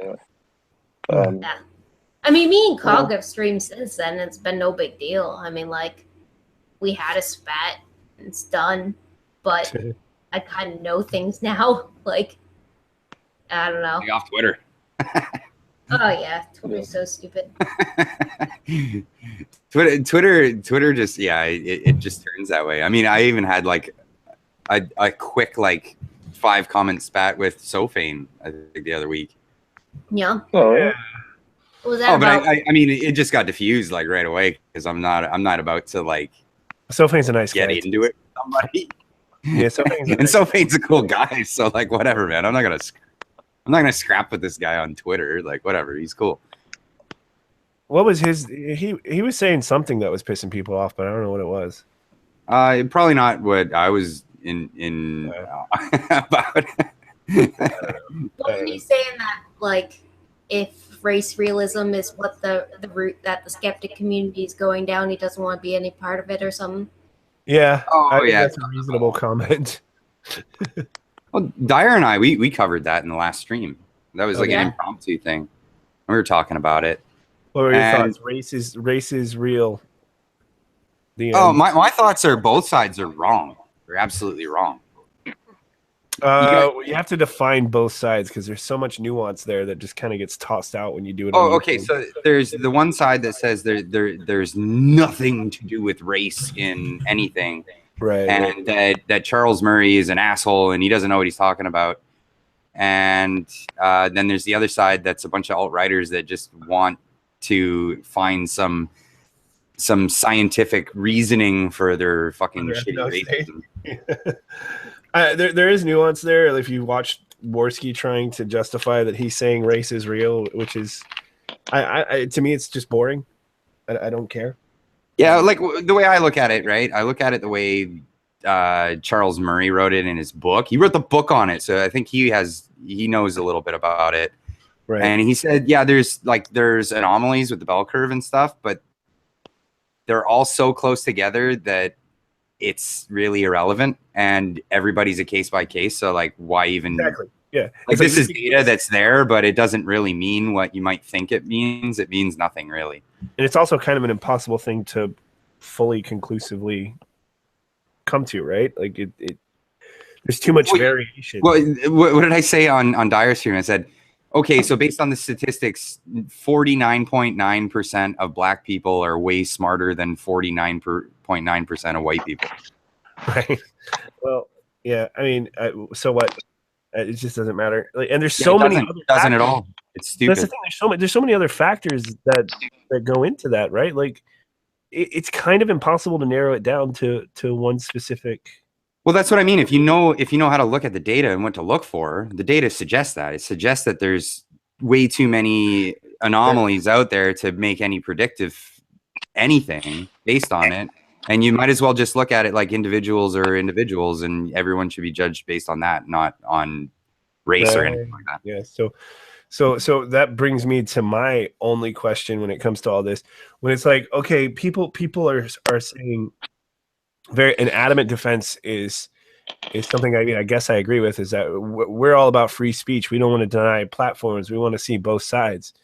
Anyway. Yeah. I mean, me and Cog have streamed since then. It's been no big deal. I mean, like, we had a spat. It's done. But I kind of know things now. Like, I don't know. Be off Twitter. Oh, yeah. Twitter's so stupid. Twitter just, yeah, it just turns that way. I mean, I even had, like, a quick, like, 5-comment spat with Sofane, I think, the other week. Yeah. Oh yeah. What was that about? But I mean, it just got diffused like right away because I'm not about to like. Sofane's a nice guy. Get into it with somebody. Yeah, Sofane's a cool guy. So like, whatever, man. I'm not gonna scrap with this guy on Twitter. Like, whatever. He's cool. What was his? He was saying something that was pissing people off, but I don't know what it was. Probably not what I was in about. Wasn't he saying that, like, if race realism is what the route that the skeptic community is going down, he doesn't want to be any part of it or something? Yeah. Oh, yeah. That's a reasonable comment. Well, Dyer and I, we covered that in the last stream. That was like an impromptu thing. We were talking about it. What were your thoughts? Race is real. My thoughts are both sides are wrong. They're absolutely wrong. You have to define both sides because there's so much nuance there that just kind of gets tossed out when you do it. Oh, okay. So there's the one side that says there's nothing to do with race in anything, right? And that Charles Murray is an asshole and he doesn't know what he's talking about. And then there's the other side that's a bunch of alt-righters that just want to find some scientific reasoning for their fucking shitty racism. There is nuance there. If you watch Worski trying to justify that he's saying race is real, which is, to me, it's just boring. I don't care. Yeah, like the way I look at it, right? I look at it the way Charles Murray wrote it in his book. He wrote the book on it, so I think he knows a little bit about it. Right. And he said, yeah, there's anomalies with the bell curve and stuff, but they're all so close together that it's really irrelevant and everybody's a case by case. So like, why even Yeah, Like this is data that's there, but it doesn't really mean what you might think it means. It means nothing really. And it's also kind of an impossible thing to fully conclusively come to, right? Like there's too much variation. Well, what did I say on Dire Stream? I said, okay, so based on the statistics, 49.9% of black people are way smarter than 49.9% of white people. Right. Well, yeah. I mean, so what? It just doesn't matter. Like, and there's so many. Doesn't at all. It's stupid. That's the thing. There's so many other factors that go into that, right? Like, it's kind of impossible to narrow it down to one specific. Well, that's what I mean. If you know how to look at the data and what to look for, the data suggests that. It suggests that there's way too many anomalies out there to make any predictive anything based on it. And you might as well just look at it like individuals, and everyone should be judged based on that, not on race or anything like that. Yeah. So that brings me to my only question when it comes to all this. When it's like, okay, people are saying an adamant defense is something I guess I agree with, is that we're all about free speech. We don't want to deny platforms. We want to see both sides.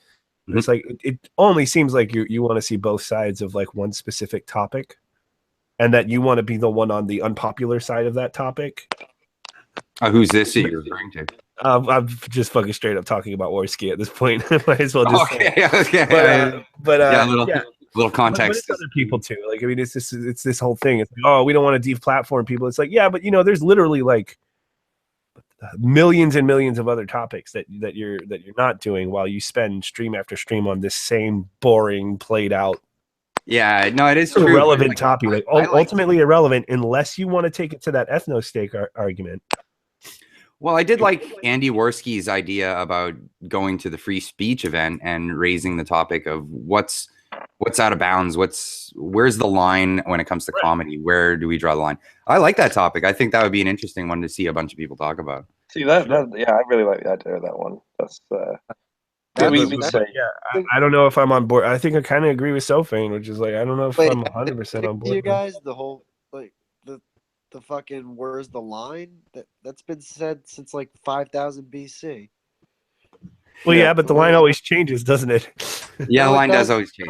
Mm-hmm. It's like it only seems like you want to see both sides of like one specific topic, and that you want to be the one on the unpopular side of that topic. Who's this that you're referring to? I'm just fucking straight up talking about Worski at this point. Might as well just okay. But little context. But other people too. Like, I mean, it's this whole thing. It's like, oh, we don't want to deplatform people. It's like, yeah, but there's literally like millions and millions of other topics that you're not doing while you spend stream after stream on this same boring, played out. Yeah, no, it is true. Irrelevant topic. Like, ultimately irrelevant unless you want to take it to that ethno stake argument. Well, I did like Andy Worski's idea about going to the free speech event and raising the topic of what's out of bounds, where's the line when it comes to comedy? Where do we draw the line? I like that topic. I think that would be an interesting one to see a bunch of people talk about. See that yeah, I really like the idea of that one. That's I don't know if I'm on board. I think I kind of agree with Sophane, which is like, I don't know if I'm 100% on board. You guys, the whole like the fucking where's the line that's been said since like 5000 BC. Well, yeah, but the line always changes, doesn't it? Yeah, the line does always change.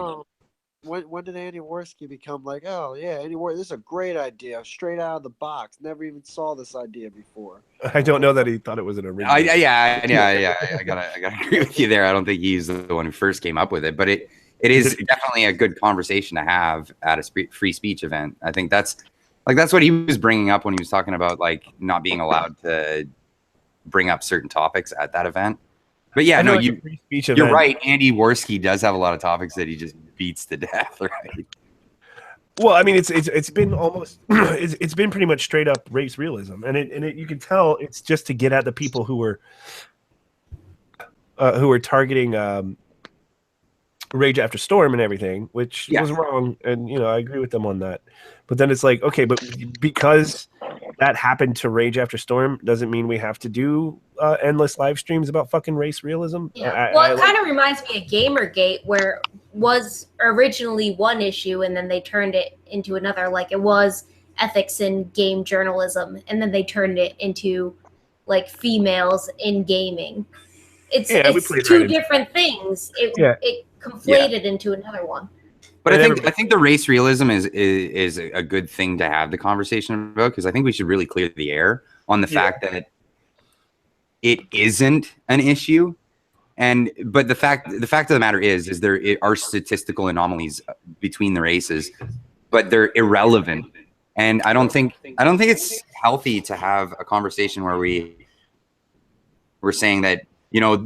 When did Andy Worski become like, oh yeah, Andy Worski, this is a great idea, straight out of the box. Never even saw this idea before. I don't know that he thought it was an original. Yeah. I gotta agree with you there. I don't think he's the one who first came up with it, but it is definitely a good conversation to have at a free speech event. I think that's what he was bringing up when he was talking about like not being allowed to bring up certain topics at that event. But yeah, no, you're right. Andy Worski does have a lot of topics that he just beats to death, right? Well, I mean, it's been almost it's been pretty much straight up race realism, and it you can tell it's just to get at the people who were targeting Rage After Storm and everything, which was wrong, and I agree with them on that. But then it's like, okay, but because that happened to Rage After Storm doesn't mean we have to do endless live streams about fucking race realism. Yeah. It kind of reminds me of Gamergate, where was originally one issue and then they turned it into another. Like, it was ethics in game journalism, and then they turned it into like females in gaming. It's two different things. It conflated into another one. But I think the race realism is a good thing to have the conversation about, because I think we should really clear the air on the fact that it isn't an issue, but the fact of the matter is there are statistical anomalies between the races, but they're irrelevant, and I don't think it's healthy to have a conversation where we're saying that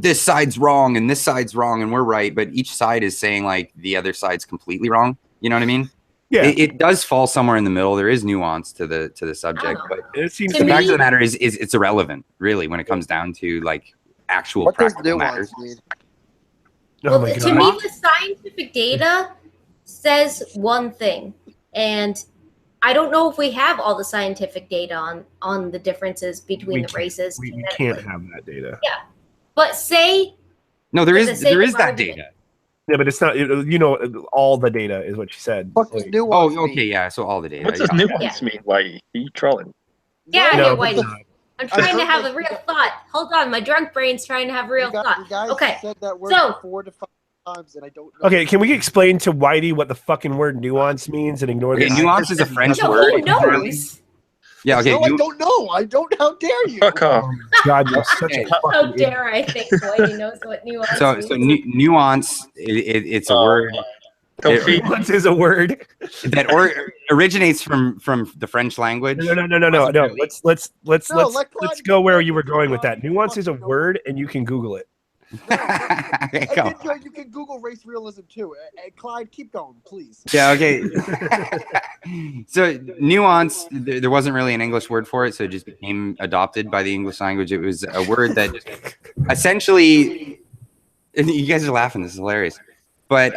this side's wrong and this side's wrong and we're right, but each side is saying like the other side's completely wrong. You know what I mean? Yeah. It does fall somewhere in the middle. There is nuance to the subject, but it seems the fact of the matter is it's irrelevant, really, when it comes down to like actual practical matters. Well, to me, the scientific data says one thing, and I don't know if we have all the scientific data on the differences between the races. We can't have that data. Yeah. But say there is that data. Yeah, but it's not. All the data is what she said. What does nuance mean? Okay, yeah. So all the data. What does nuance mean? Like, are you trolling? Yeah, no, Whitey. I'm trying to have a real thought. Hold on, my drunk brain's trying to have real thought. You guys Okay, said that word so 4 to 5 times, and I don't know. Okay, can we explain to Whitey what the fucking word nuance means and ignore Okay, this? nuance is a French no, word. he knows. Yeah, okay. No, I don't know. I don't. How dare you? Fuck off. God, you're such a Okay. fucking How idiot. dare I think Whitey knows what nuance So means. nuance, it's a word Kofi, Nuance is a word. that originates from the French language. No. Let's let Clyde go where explain you were it. going with Clyde, that. Nuance is a fucking know. word, and you can Google it. Okay, go. Edindro, you can Google race realism too. Clyde, keep going, please. Yeah, okay. So nuance, there wasn't really an English word for it, so it just became adopted by the English language. It was a word that just essentially, and you guys are laughing, this is hilarious. But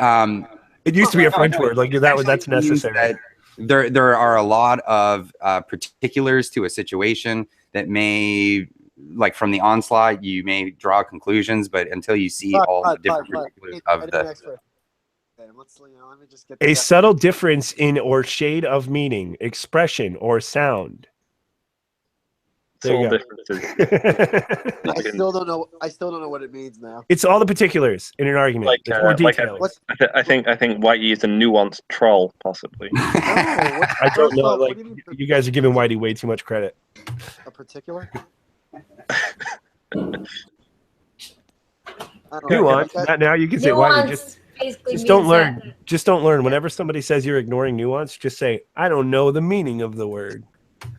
It used to be a French word. Like that's essentially means necessary. that there are a lot of particulars to a situation that may, like from the onslaught, you may draw conclusions, but until you see all the different particulars of the. Let me just get A subtle difference in or shade of meaning, expression, or sound. There you all go. differences. I still don't know. I still don't know what it means now. It's all the particulars in an argument. Like, It's more like details. I think Whitey is a nuanced troll, possibly. No, I don't know. Like, you guys are giving Whitey way too much credit. A particular? Nuance. Now you can say Whitey. Just don't learn. That. Just don't learn. Whenever somebody says you're ignoring nuance, just say, I don't know the meaning of the word.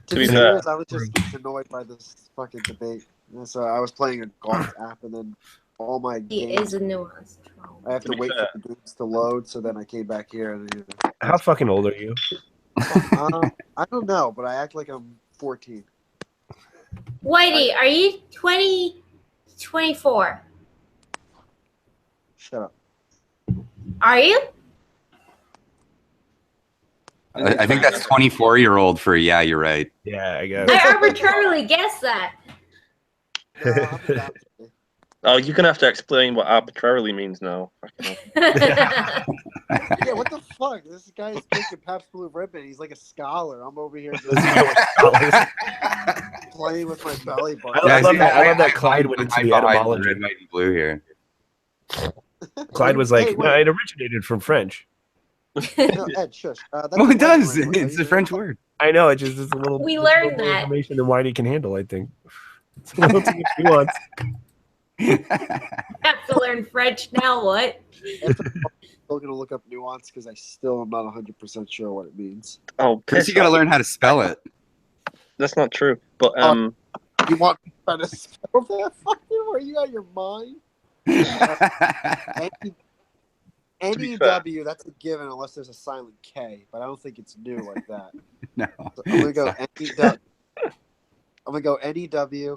To be serious, I was just annoyed by this fucking debate. So I was playing a golf app, and then all my games. Is a nuance. I have to wait for the games to load, so then I came back here. And, How fucking old are you? I don't know, but I act like I'm 14. Whitey, are you 20, 24? Shut up. Are you? I think that's 24-year-old for yeah, you're right. Yeah, I guess. I arbitrarily guessed that. No, I'm adopted. Oh, you're gonna have to explain what arbitrarily means now. Yeah, what the fuck? This guy's drinking Pabst Blue Ribbon. He's like a scholar. I'm over here just playing with my belly button. I love that Clyde went into the etymology. Red, white, and blue here. Clyde was like, no, it originated from French. No, Ed, shush. Well, it does. It's a French word. I know. It's just a little. We learned that information than Whitey can handle. I think. It's a little too much nuance. have to learn French now. What? I'm still gonna look up nuance because I still am not 100% sure what it means. Oh, First, you got to learn how to spell it. That's not true. But You want me to try to spell that? Fucking, are you out of your mind? N-E-W, that's a given unless there's a silent K, but I don't think it's new like that. No. So I'm gonna go N-E-W. I'm gonna go N-E-W.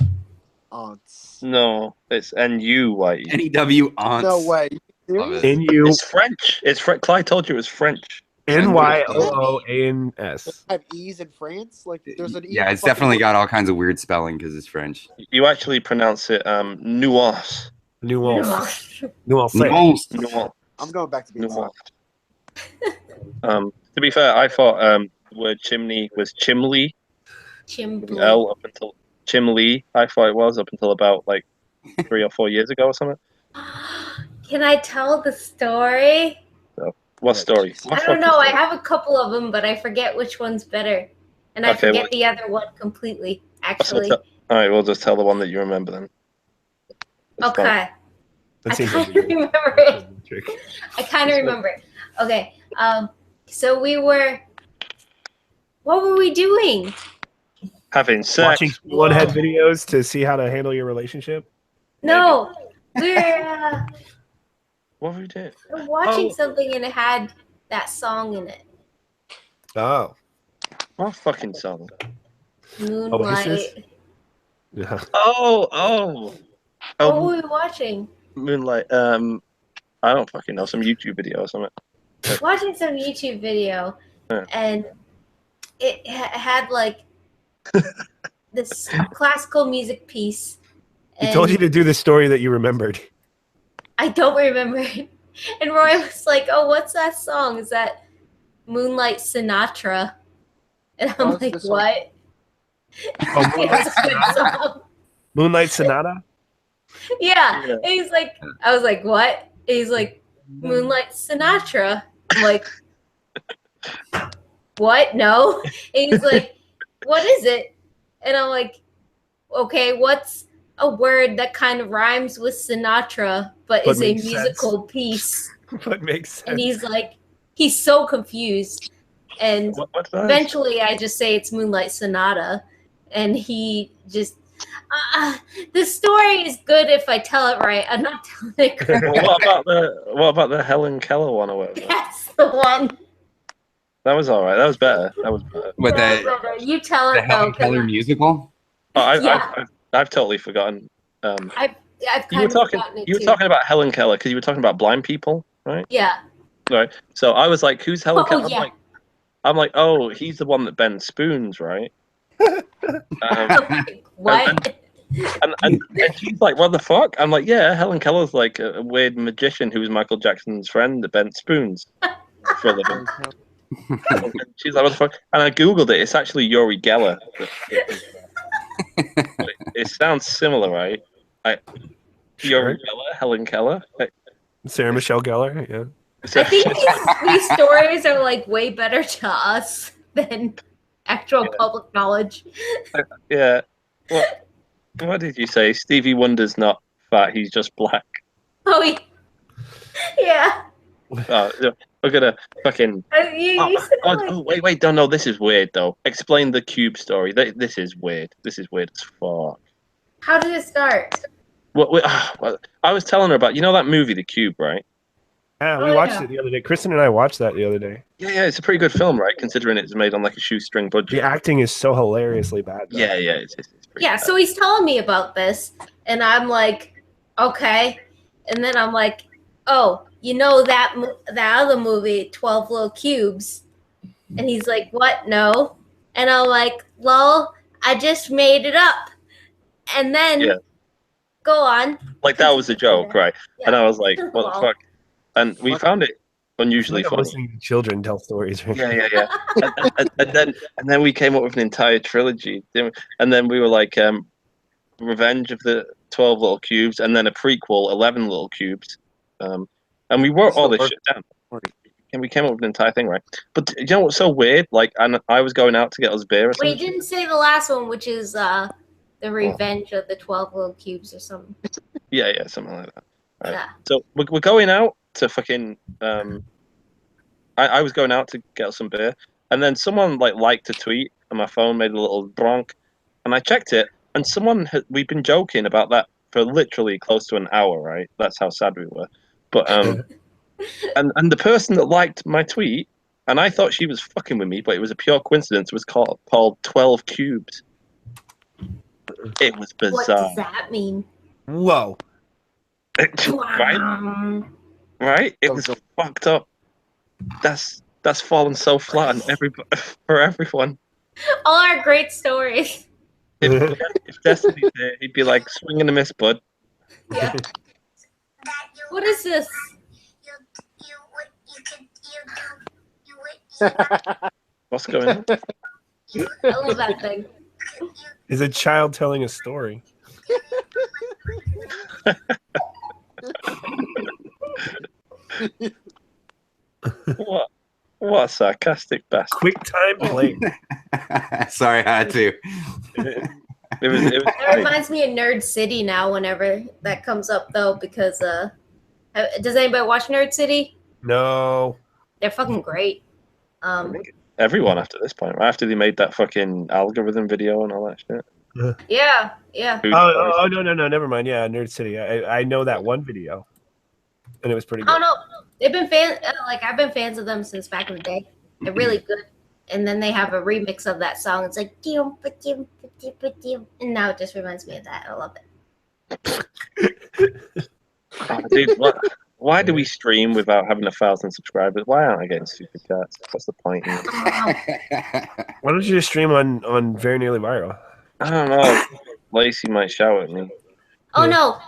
Aunts. no, it's N-U, Whitey. N-E-W aunts. No way. Love it. N-U It's French. It's French. Clyde told you it was French. N-Y-O-O-A-N-S. Have E's in France? Like, there's an E. Yeah, it's definitely got all kinds of weird spelling because it's French. You actually pronounce it nuance. Nuance. Nuance. Nuance. I'm going back to being Nuance. To be fair, I thought the word chimney was chimley. Chimbley. L up until chimley. I thought it was up until about like 3 or 4 years ago or something. Can I tell the story? What story? I don't know. I have a couple of them, but I forget which one's better, and I Okay, forget the other one completely. Actually, All right, we'll just tell the one that you remember then. It's fine. okay. That I seems kind like of remember it. I kind of remember it. Okay. So we were. What were we doing? Having sex. Watching one-head videos to see how to handle your relationship. No, we're What were we doing? watching something and it had that song in it. Oh. What fucking song? Moonlight. Yeah. Oh. What were we watching? Moonlight. I don't fucking know. Some YouTube video or something. Watching some YouTube video, Yeah. and it had like this classical music piece. He told you to do the story that you remembered. I don't remember it. And Roy was like, "Oh, what's that song? Is that Moonlight Sinatra?" And I'm like, "What?" Oh, It's a good song. Moonlight Sonata. Yeah. Yeah. And he's like, I was like, what? And he's like, Moonlight Sinatra. I'm like, what? No. And he's like, what is it? And I'm like, okay, what's a word that kind of rhymes with Sinatra but But is a makes musical piece? What makes sense? And he's like, he's so confused. And What's that? eventually I just say it's Moonlight Sonata. And he just, the story is good if I tell it right. I'm not telling it correctly. What about the Helen Keller one or whatever? That's the one. That was all right. That was better. That was better. With No, the, no, no, you tell the it though. Helen 'cause Keller musical. Oh, Yeah. I've totally forgotten. I've You were kind of talking. forgotten it You were too. talking about Helen Keller because you were talking about blind people, right? Yeah. Right. So I was like, "Who's Helen Oh, Keller?" yeah. I'm like, "Oh, he's the one that bends spoons, right?" What? And she's like, "What the fuck?" I'm like, "Yeah, Helen Keller's like a weird magician who was Michael Jackson's friend that bent spoons for a living." And she's like, "What the fuck?" And I googled it. It's actually Yuri Geller. It sounds similar, right? Yuri Geller, Helen Keller. Sarah Michelle Gellar. Yeah. I think these stories are like way better to us than actual public knowledge. Yeah. What did you say? Stevie Wonder's not fat. He's just black. Oh, yeah. Oh, we're gonna fucking. You said it like, Oh, wait! Don't know. This is weird though. Explain the cube story. This is weird. This is weird as fuck. how did it start? What? I was telling her about. You know that movie, The Cube, right? Yeah, we Oh, watched yeah. it the other day. Kristen and I watched that the other day. Yeah. It's a pretty good film, right? Considering it's made on like a shoestring budget. The acting is so hilariously bad. Though. Yeah. It's pretty Yeah, bad. so he's telling me about this, and I'm like, okay. And then I'm like, oh, you know that other movie, 12 Little Cubes? And he's like, what? No. And I'm like, lol, I just made it up. And then Yeah. go on. Like that was a joke, right? Yeah. And I was like, what the Lol. fuck? And we found it It's unusually like I'm funny. listening to children tell stories. Right? Yeah. and then we came up with an entire trilogy, didn't we? And then we were like, Revenge of the 12 Little Cubes, and then a prequel, 11 Little Cubes. And we wrote all this shit down. And we came up with an entire thing, right? But you know what's so weird? Like, I was going out to get us beer or Wait, you something. didn't say the last one, which is the Revenge of the 12 Little Cubes or something. Yeah, something like that. Right. Yeah. So we're going out to fucking. I was going out to get us some beer, and then someone liked a tweet, and my phone made a little bronk, and I checked it, and we've been joking about that for literally close to an hour, right? That's how sad we were. But and the person that liked my tweet, and I thought she was fucking with me, but it was a pure coincidence. Was called 12 Cubes. It was bizarre. What does that mean? Whoa. Right? It was fucked up. That's fallen so flat on for everyone. All our great stories. If Destiny's there, he'd be like, swing and a miss, bud. Yeah. What is this? What's going on? I love that thing. Is a child telling a story? What a sarcastic bastard. Quick time play. Sorry, I had to. It was That reminds me of Nerd City now whenever that comes up, though, because does anybody watch Nerd City? No. They're fucking great. everyone after this point, right? After they made that fucking algorithm video and all that shit. Yeah. Oh, no, never mind. Yeah, Nerd City. I know that one video, and it was pretty good. Oh no, they've been I've been fans of them since back in the day. They're really good. And then they have a remix of that song. It's like, and now it just reminds me of that. I love it. Oh, dude, why do we stream without having 1,000 subscribers? Why aren't I getting super chats? What's the point? Why don't you just stream on Very Nearly Viral? I don't know. Lacey might shout at me. Oh no!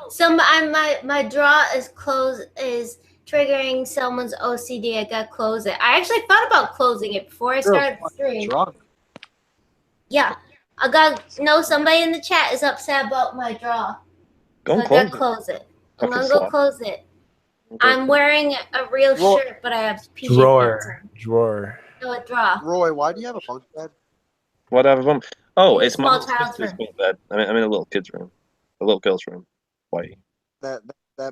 My draw is triggering someone's OCD. I gotta close it. I actually thought about closing it before I started the stream. Drunk. Yeah. I got no. Somebody in the chat is upset about my draw. Go So and I gotta close it. close it. I'm Fucking gonna go slut. close it. Okay. I'm wearing a real Well- shirt, but I have PJ pants Drawer. on. Drawer. So a draw. Roy, why do you have a bunk bed? Whatever. Oh, It's it's my small little child's sister's room. bunk bed. I'm in a little kid's room. A little girl's room. Why? That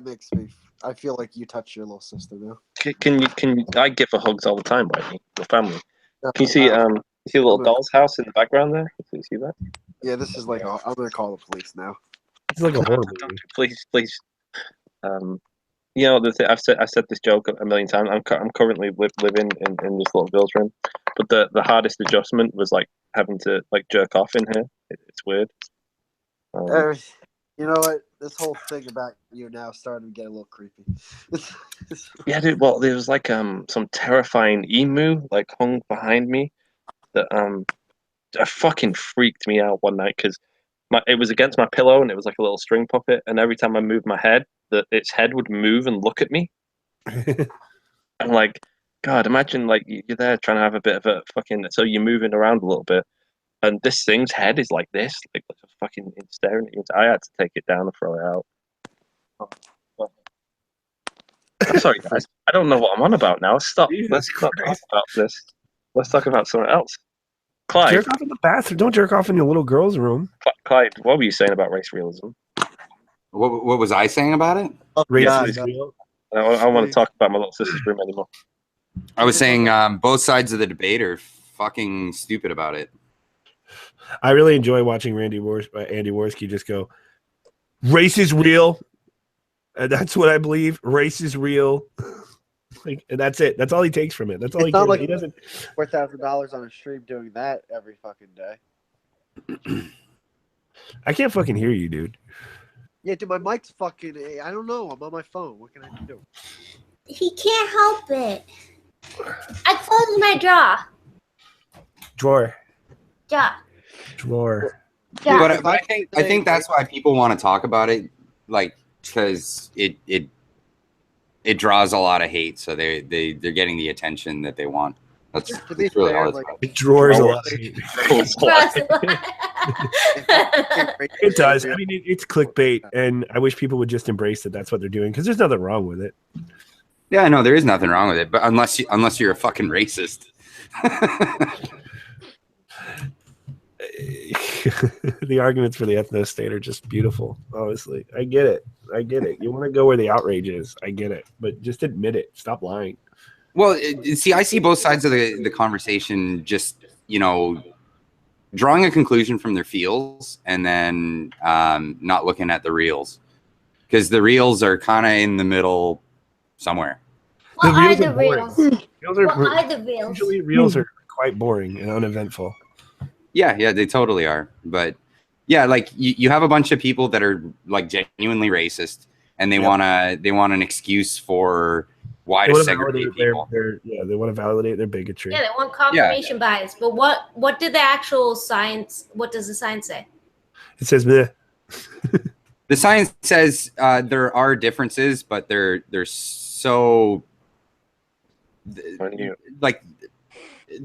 makes me. I feel like you touch your little sister now. Can you? I give her hugs all the time, Whitey. The family. Yeah, Can you see? You see a little doll's house in the background there? Can you see that? Yeah, this is like I'm gonna call the police now. It's like a horror movie. Please. You know, I've said this joke a million times. I'm currently living in this little girl's room, but the hardest adjustment was like having to like jerk off in here. It's weird. You know what? This whole thing about you now starting to get a little creepy. Yeah, dude. Well, there was like some terrifying emu like hung behind me that fucking freaked me out one night because it was against my pillow and it was like a little string puppet, and every time I moved my head, its head would move and look at me. I'm like, God, imagine like you're there trying to have a bit of a fucking, so you're moving around a little bit, and this thing's head is like this, like fucking staring at you. I had to take it down and throw it out. I'm sorry, guys. I don't know what I'm on about now. Stop. Jesus Let's not talk Christ. about this. Let's talk about something else. Clyde, Jerk off in the bathroom. Don't jerk off in your little girl's room. Clyde, what were you saying about race realism? What was I saying about it? Race Yeah, is real. I don't want to talk about my little sister's room anymore. I was saying both sides of the debate are fucking stupid about it. I really enjoy watching Andy Worski just go, race is real. And that's what I believe. Race is real. Like, and that's it. That's all he takes from it. That's all It's not like he doesn't. $4,000 on a stream doing that every fucking day. I can't fucking hear you, dude. Yeah, dude, my mic's fucking. I don't know. I'm on my phone. What can I do? He can't help it. I closed my draw. Drawer. Draw. Drawer. Draw. But I think that's why people want to talk about it, like because it draws a lot of hate, so they're getting the attention that they want. That's To be really fair, all it's like, about. It drawers a lot. It does. I mean, it's clickbait, and I wish people would just embrace that that's what they're doing because there's nothing wrong with it. Yeah, I know there is nothing wrong with it, but unless you're a fucking racist. The arguments for the ethno state are just beautiful. Honestly, I get it. You want to go where the outrage is. I get it, but just admit it. Stop lying. Well, see, I see both sides of the conversation. Just drawing a conclusion from their feels and then not looking at the reels, because the reels are kind of in the middle somewhere. What are reels the are boring. reels? Reels are, What are the reels? usually reels are quite boring and uneventful. Yeah, they totally are. But yeah, like you have a bunch of people that are like genuinely racist, and they want an excuse for why to segregate people. They want to validate their bigotry. Yeah, they want confirmation bias. But what did the actual science? What does the science say? It says bleh. The science says there are differences, but they're so like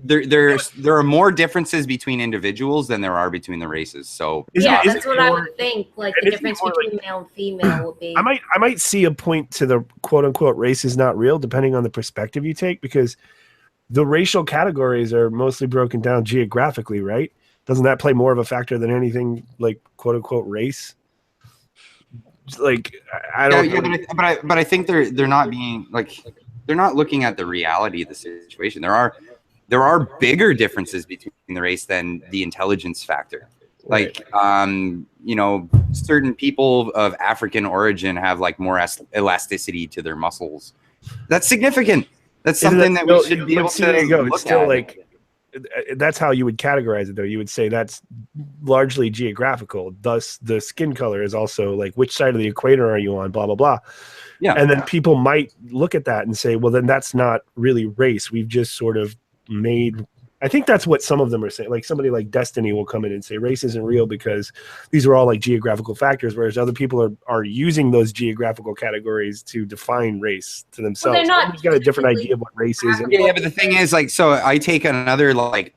there are more differences between individuals than there are between the races. So that's what I would think. Like the difference between male and female would be. I might see a point to the quote unquote race is not real, depending on the perspective you take, because the racial categories are mostly broken down geographically, right? Doesn't that play more of a factor than anything like quote unquote race? Like I don't. But I think they're not being like they're not looking at the reality of the situation. There are bigger differences between the race than the intelligence factor. Like, certain people of African origin have like more elasticity to their muscles. That's significant. That's something that we should be able to. There you go. Look It's still at. like that's how you would categorize it, though. You would say that's largely geographical. Thus, the skin color is also like which side of the equator are you on? Blah blah blah. Yeah. And then people might look at that and say, well, then that's not really race. We've just sort of made. I think that's what some of them are saying. Like somebody like Destiny will come in and say race isn't real because these are all like geographical factors, whereas other people are using those geographical categories to define race to themselves. Well, Everybody's got a different idea of what race is. Yeah, but the thing is, like, so I take another like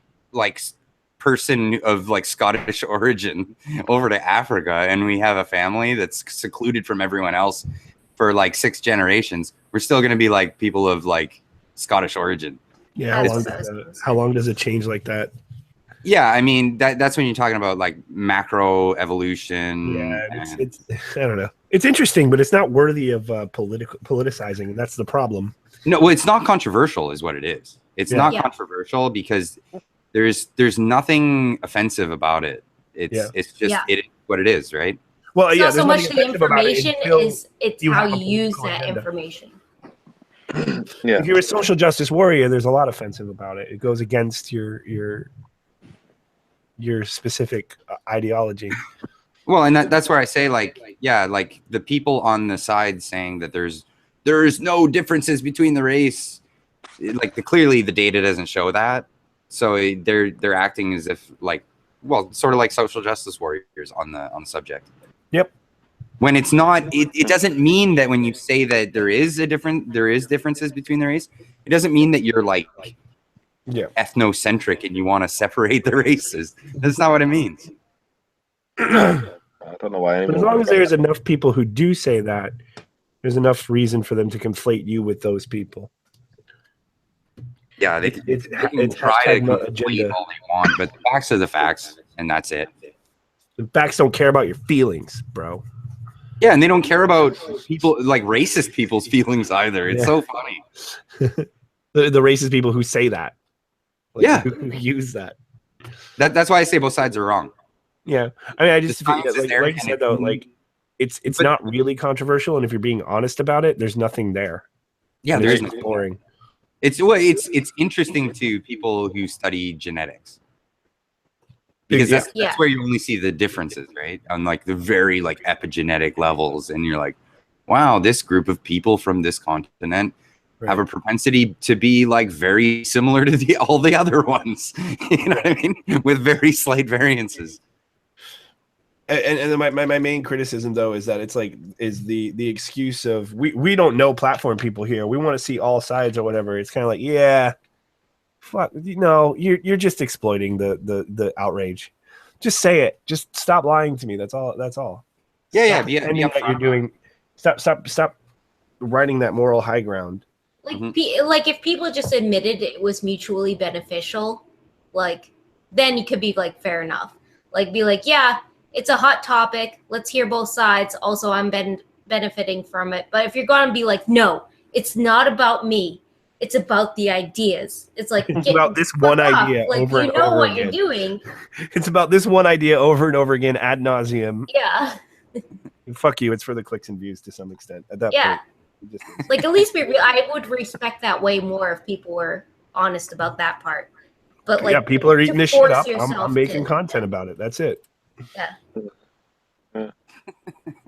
person of like Scottish origin over to Africa, and we have a family that's secluded from everyone else for like 6 generations, we're still going to be like people of like Scottish origin. Yeah, how long does it change like that? Yeah, I mean that's when you're talking about like macro evolution. Yeah, it's I don't know. It's interesting, but it's not worthy of politicizing, and that's the problem. No, well, it's not controversial, is what it is. It's not controversial because there's nothing offensive about it. It's just it is what it is, right? Well, it's yeah, not so much the information it's you how you use that agenda. Information. Yeah. If you're a social justice warrior, there's a lot offensive about it. It goes against your specific ideology. Well, and that's where I say like the people on the side saying that there's no differences between the race, like clearly the data doesn't show that. So they're acting as if like, well, sort of like social justice warriors on the subject. Yep. When it's not, it doesn't mean that when you say that there is differences between the race, it doesn't mean that you're like ethnocentric and you want to separate the races. That's not what it means. I don't know why. But as long as there's enough people who do say that, there's enough reason for them to conflate you with those people. Yeah, they can try to conflate all they want, but the facts are the facts, and that's it. The facts don't care about your feelings, bro. Yeah, and they don't care about people like racist people's feelings either. It's so funny. the racist people who say that. Like, who use that. That's why I say both sides are wrong. Yeah, I mean, I just like you said though, like it's not really controversial, and if you're being honest about it, there's nothing there. Yeah, there is nothing boring. It's interesting to people who study genetics because that's where you only see the differences, right? On like the very like epigenetic levels, and you're like, wow, this group of people from this continent have a propensity to be like very similar to all the other ones. You know what I mean? With very slight variances. And my main criticism though is that it's like the excuse of we don't know platform people here. We want to see all sides or whatever. It's kind of like fuck, you're just exploiting the outrage. Just say it. Just stop lying to me. That's all. Yeah. You're doing. Stop writing that moral high ground. Like like if people just admitted it was mutually beneficial, like then you could be like fair enough. Like be like it's a hot topic. Let's hear both sides. Also, I'm benefiting from it. But if you're going to be like, no, it's not about me. It's about the ideas. It's like it's about this one idea over and over again. You know what you're doing. It's about this one idea over and over again ad nauseum. Yeah. Fuck you. It's for the clicks and views to some extent. At that point. Like at least I would respect that way more if people were honest about that part. But like people are eating this shit up. I'm making content about it. That's it. Yeah. I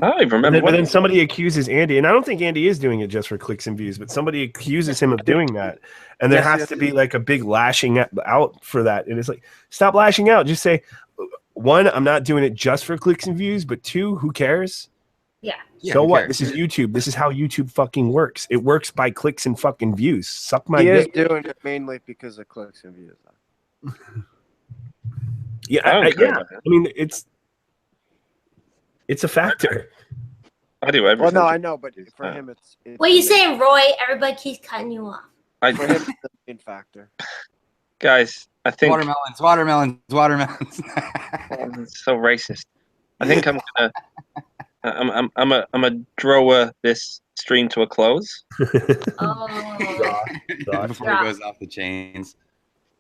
don't even remember. But then somebody accuses Andy, and I don't think Andy is doing it just for clicks and views, but somebody accuses him of doing that, and there has to be like a big lashing out for that. And it's like, stop lashing out. Just say, one, I'm not doing it just for clicks and views, but two, who cares? Yeah. So what? This is YouTube. This is how YouTube fucking works. It works by clicks and fucking views. Suck my dick. He is doing it mainly because of clicks and views. I mean, it's a factor. I do everything. Well, no, I know, but for him, it's what are you saying, Roy? Everybody keeps cutting you off. For him, it's the main factor. Guys, I think watermelons. It's so racist. I think I'm gonna draw this stream to a close. Oh, before it goes off the chains.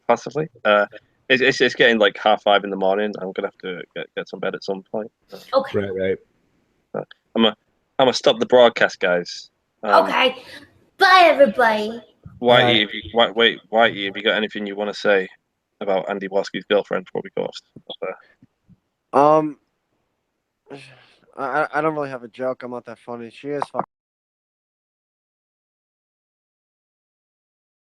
Possibly. It's getting like 5:30 in the morning. I'm gonna have to get some bed at some point. Okay. Right. I'm gonna stop the broadcast, guys. Okay. Bye, everybody. Whitey, have you got anything you want to say about Andy Waski's girlfriend before we go off? I don't really have a joke. I'm not that funny. She is fucking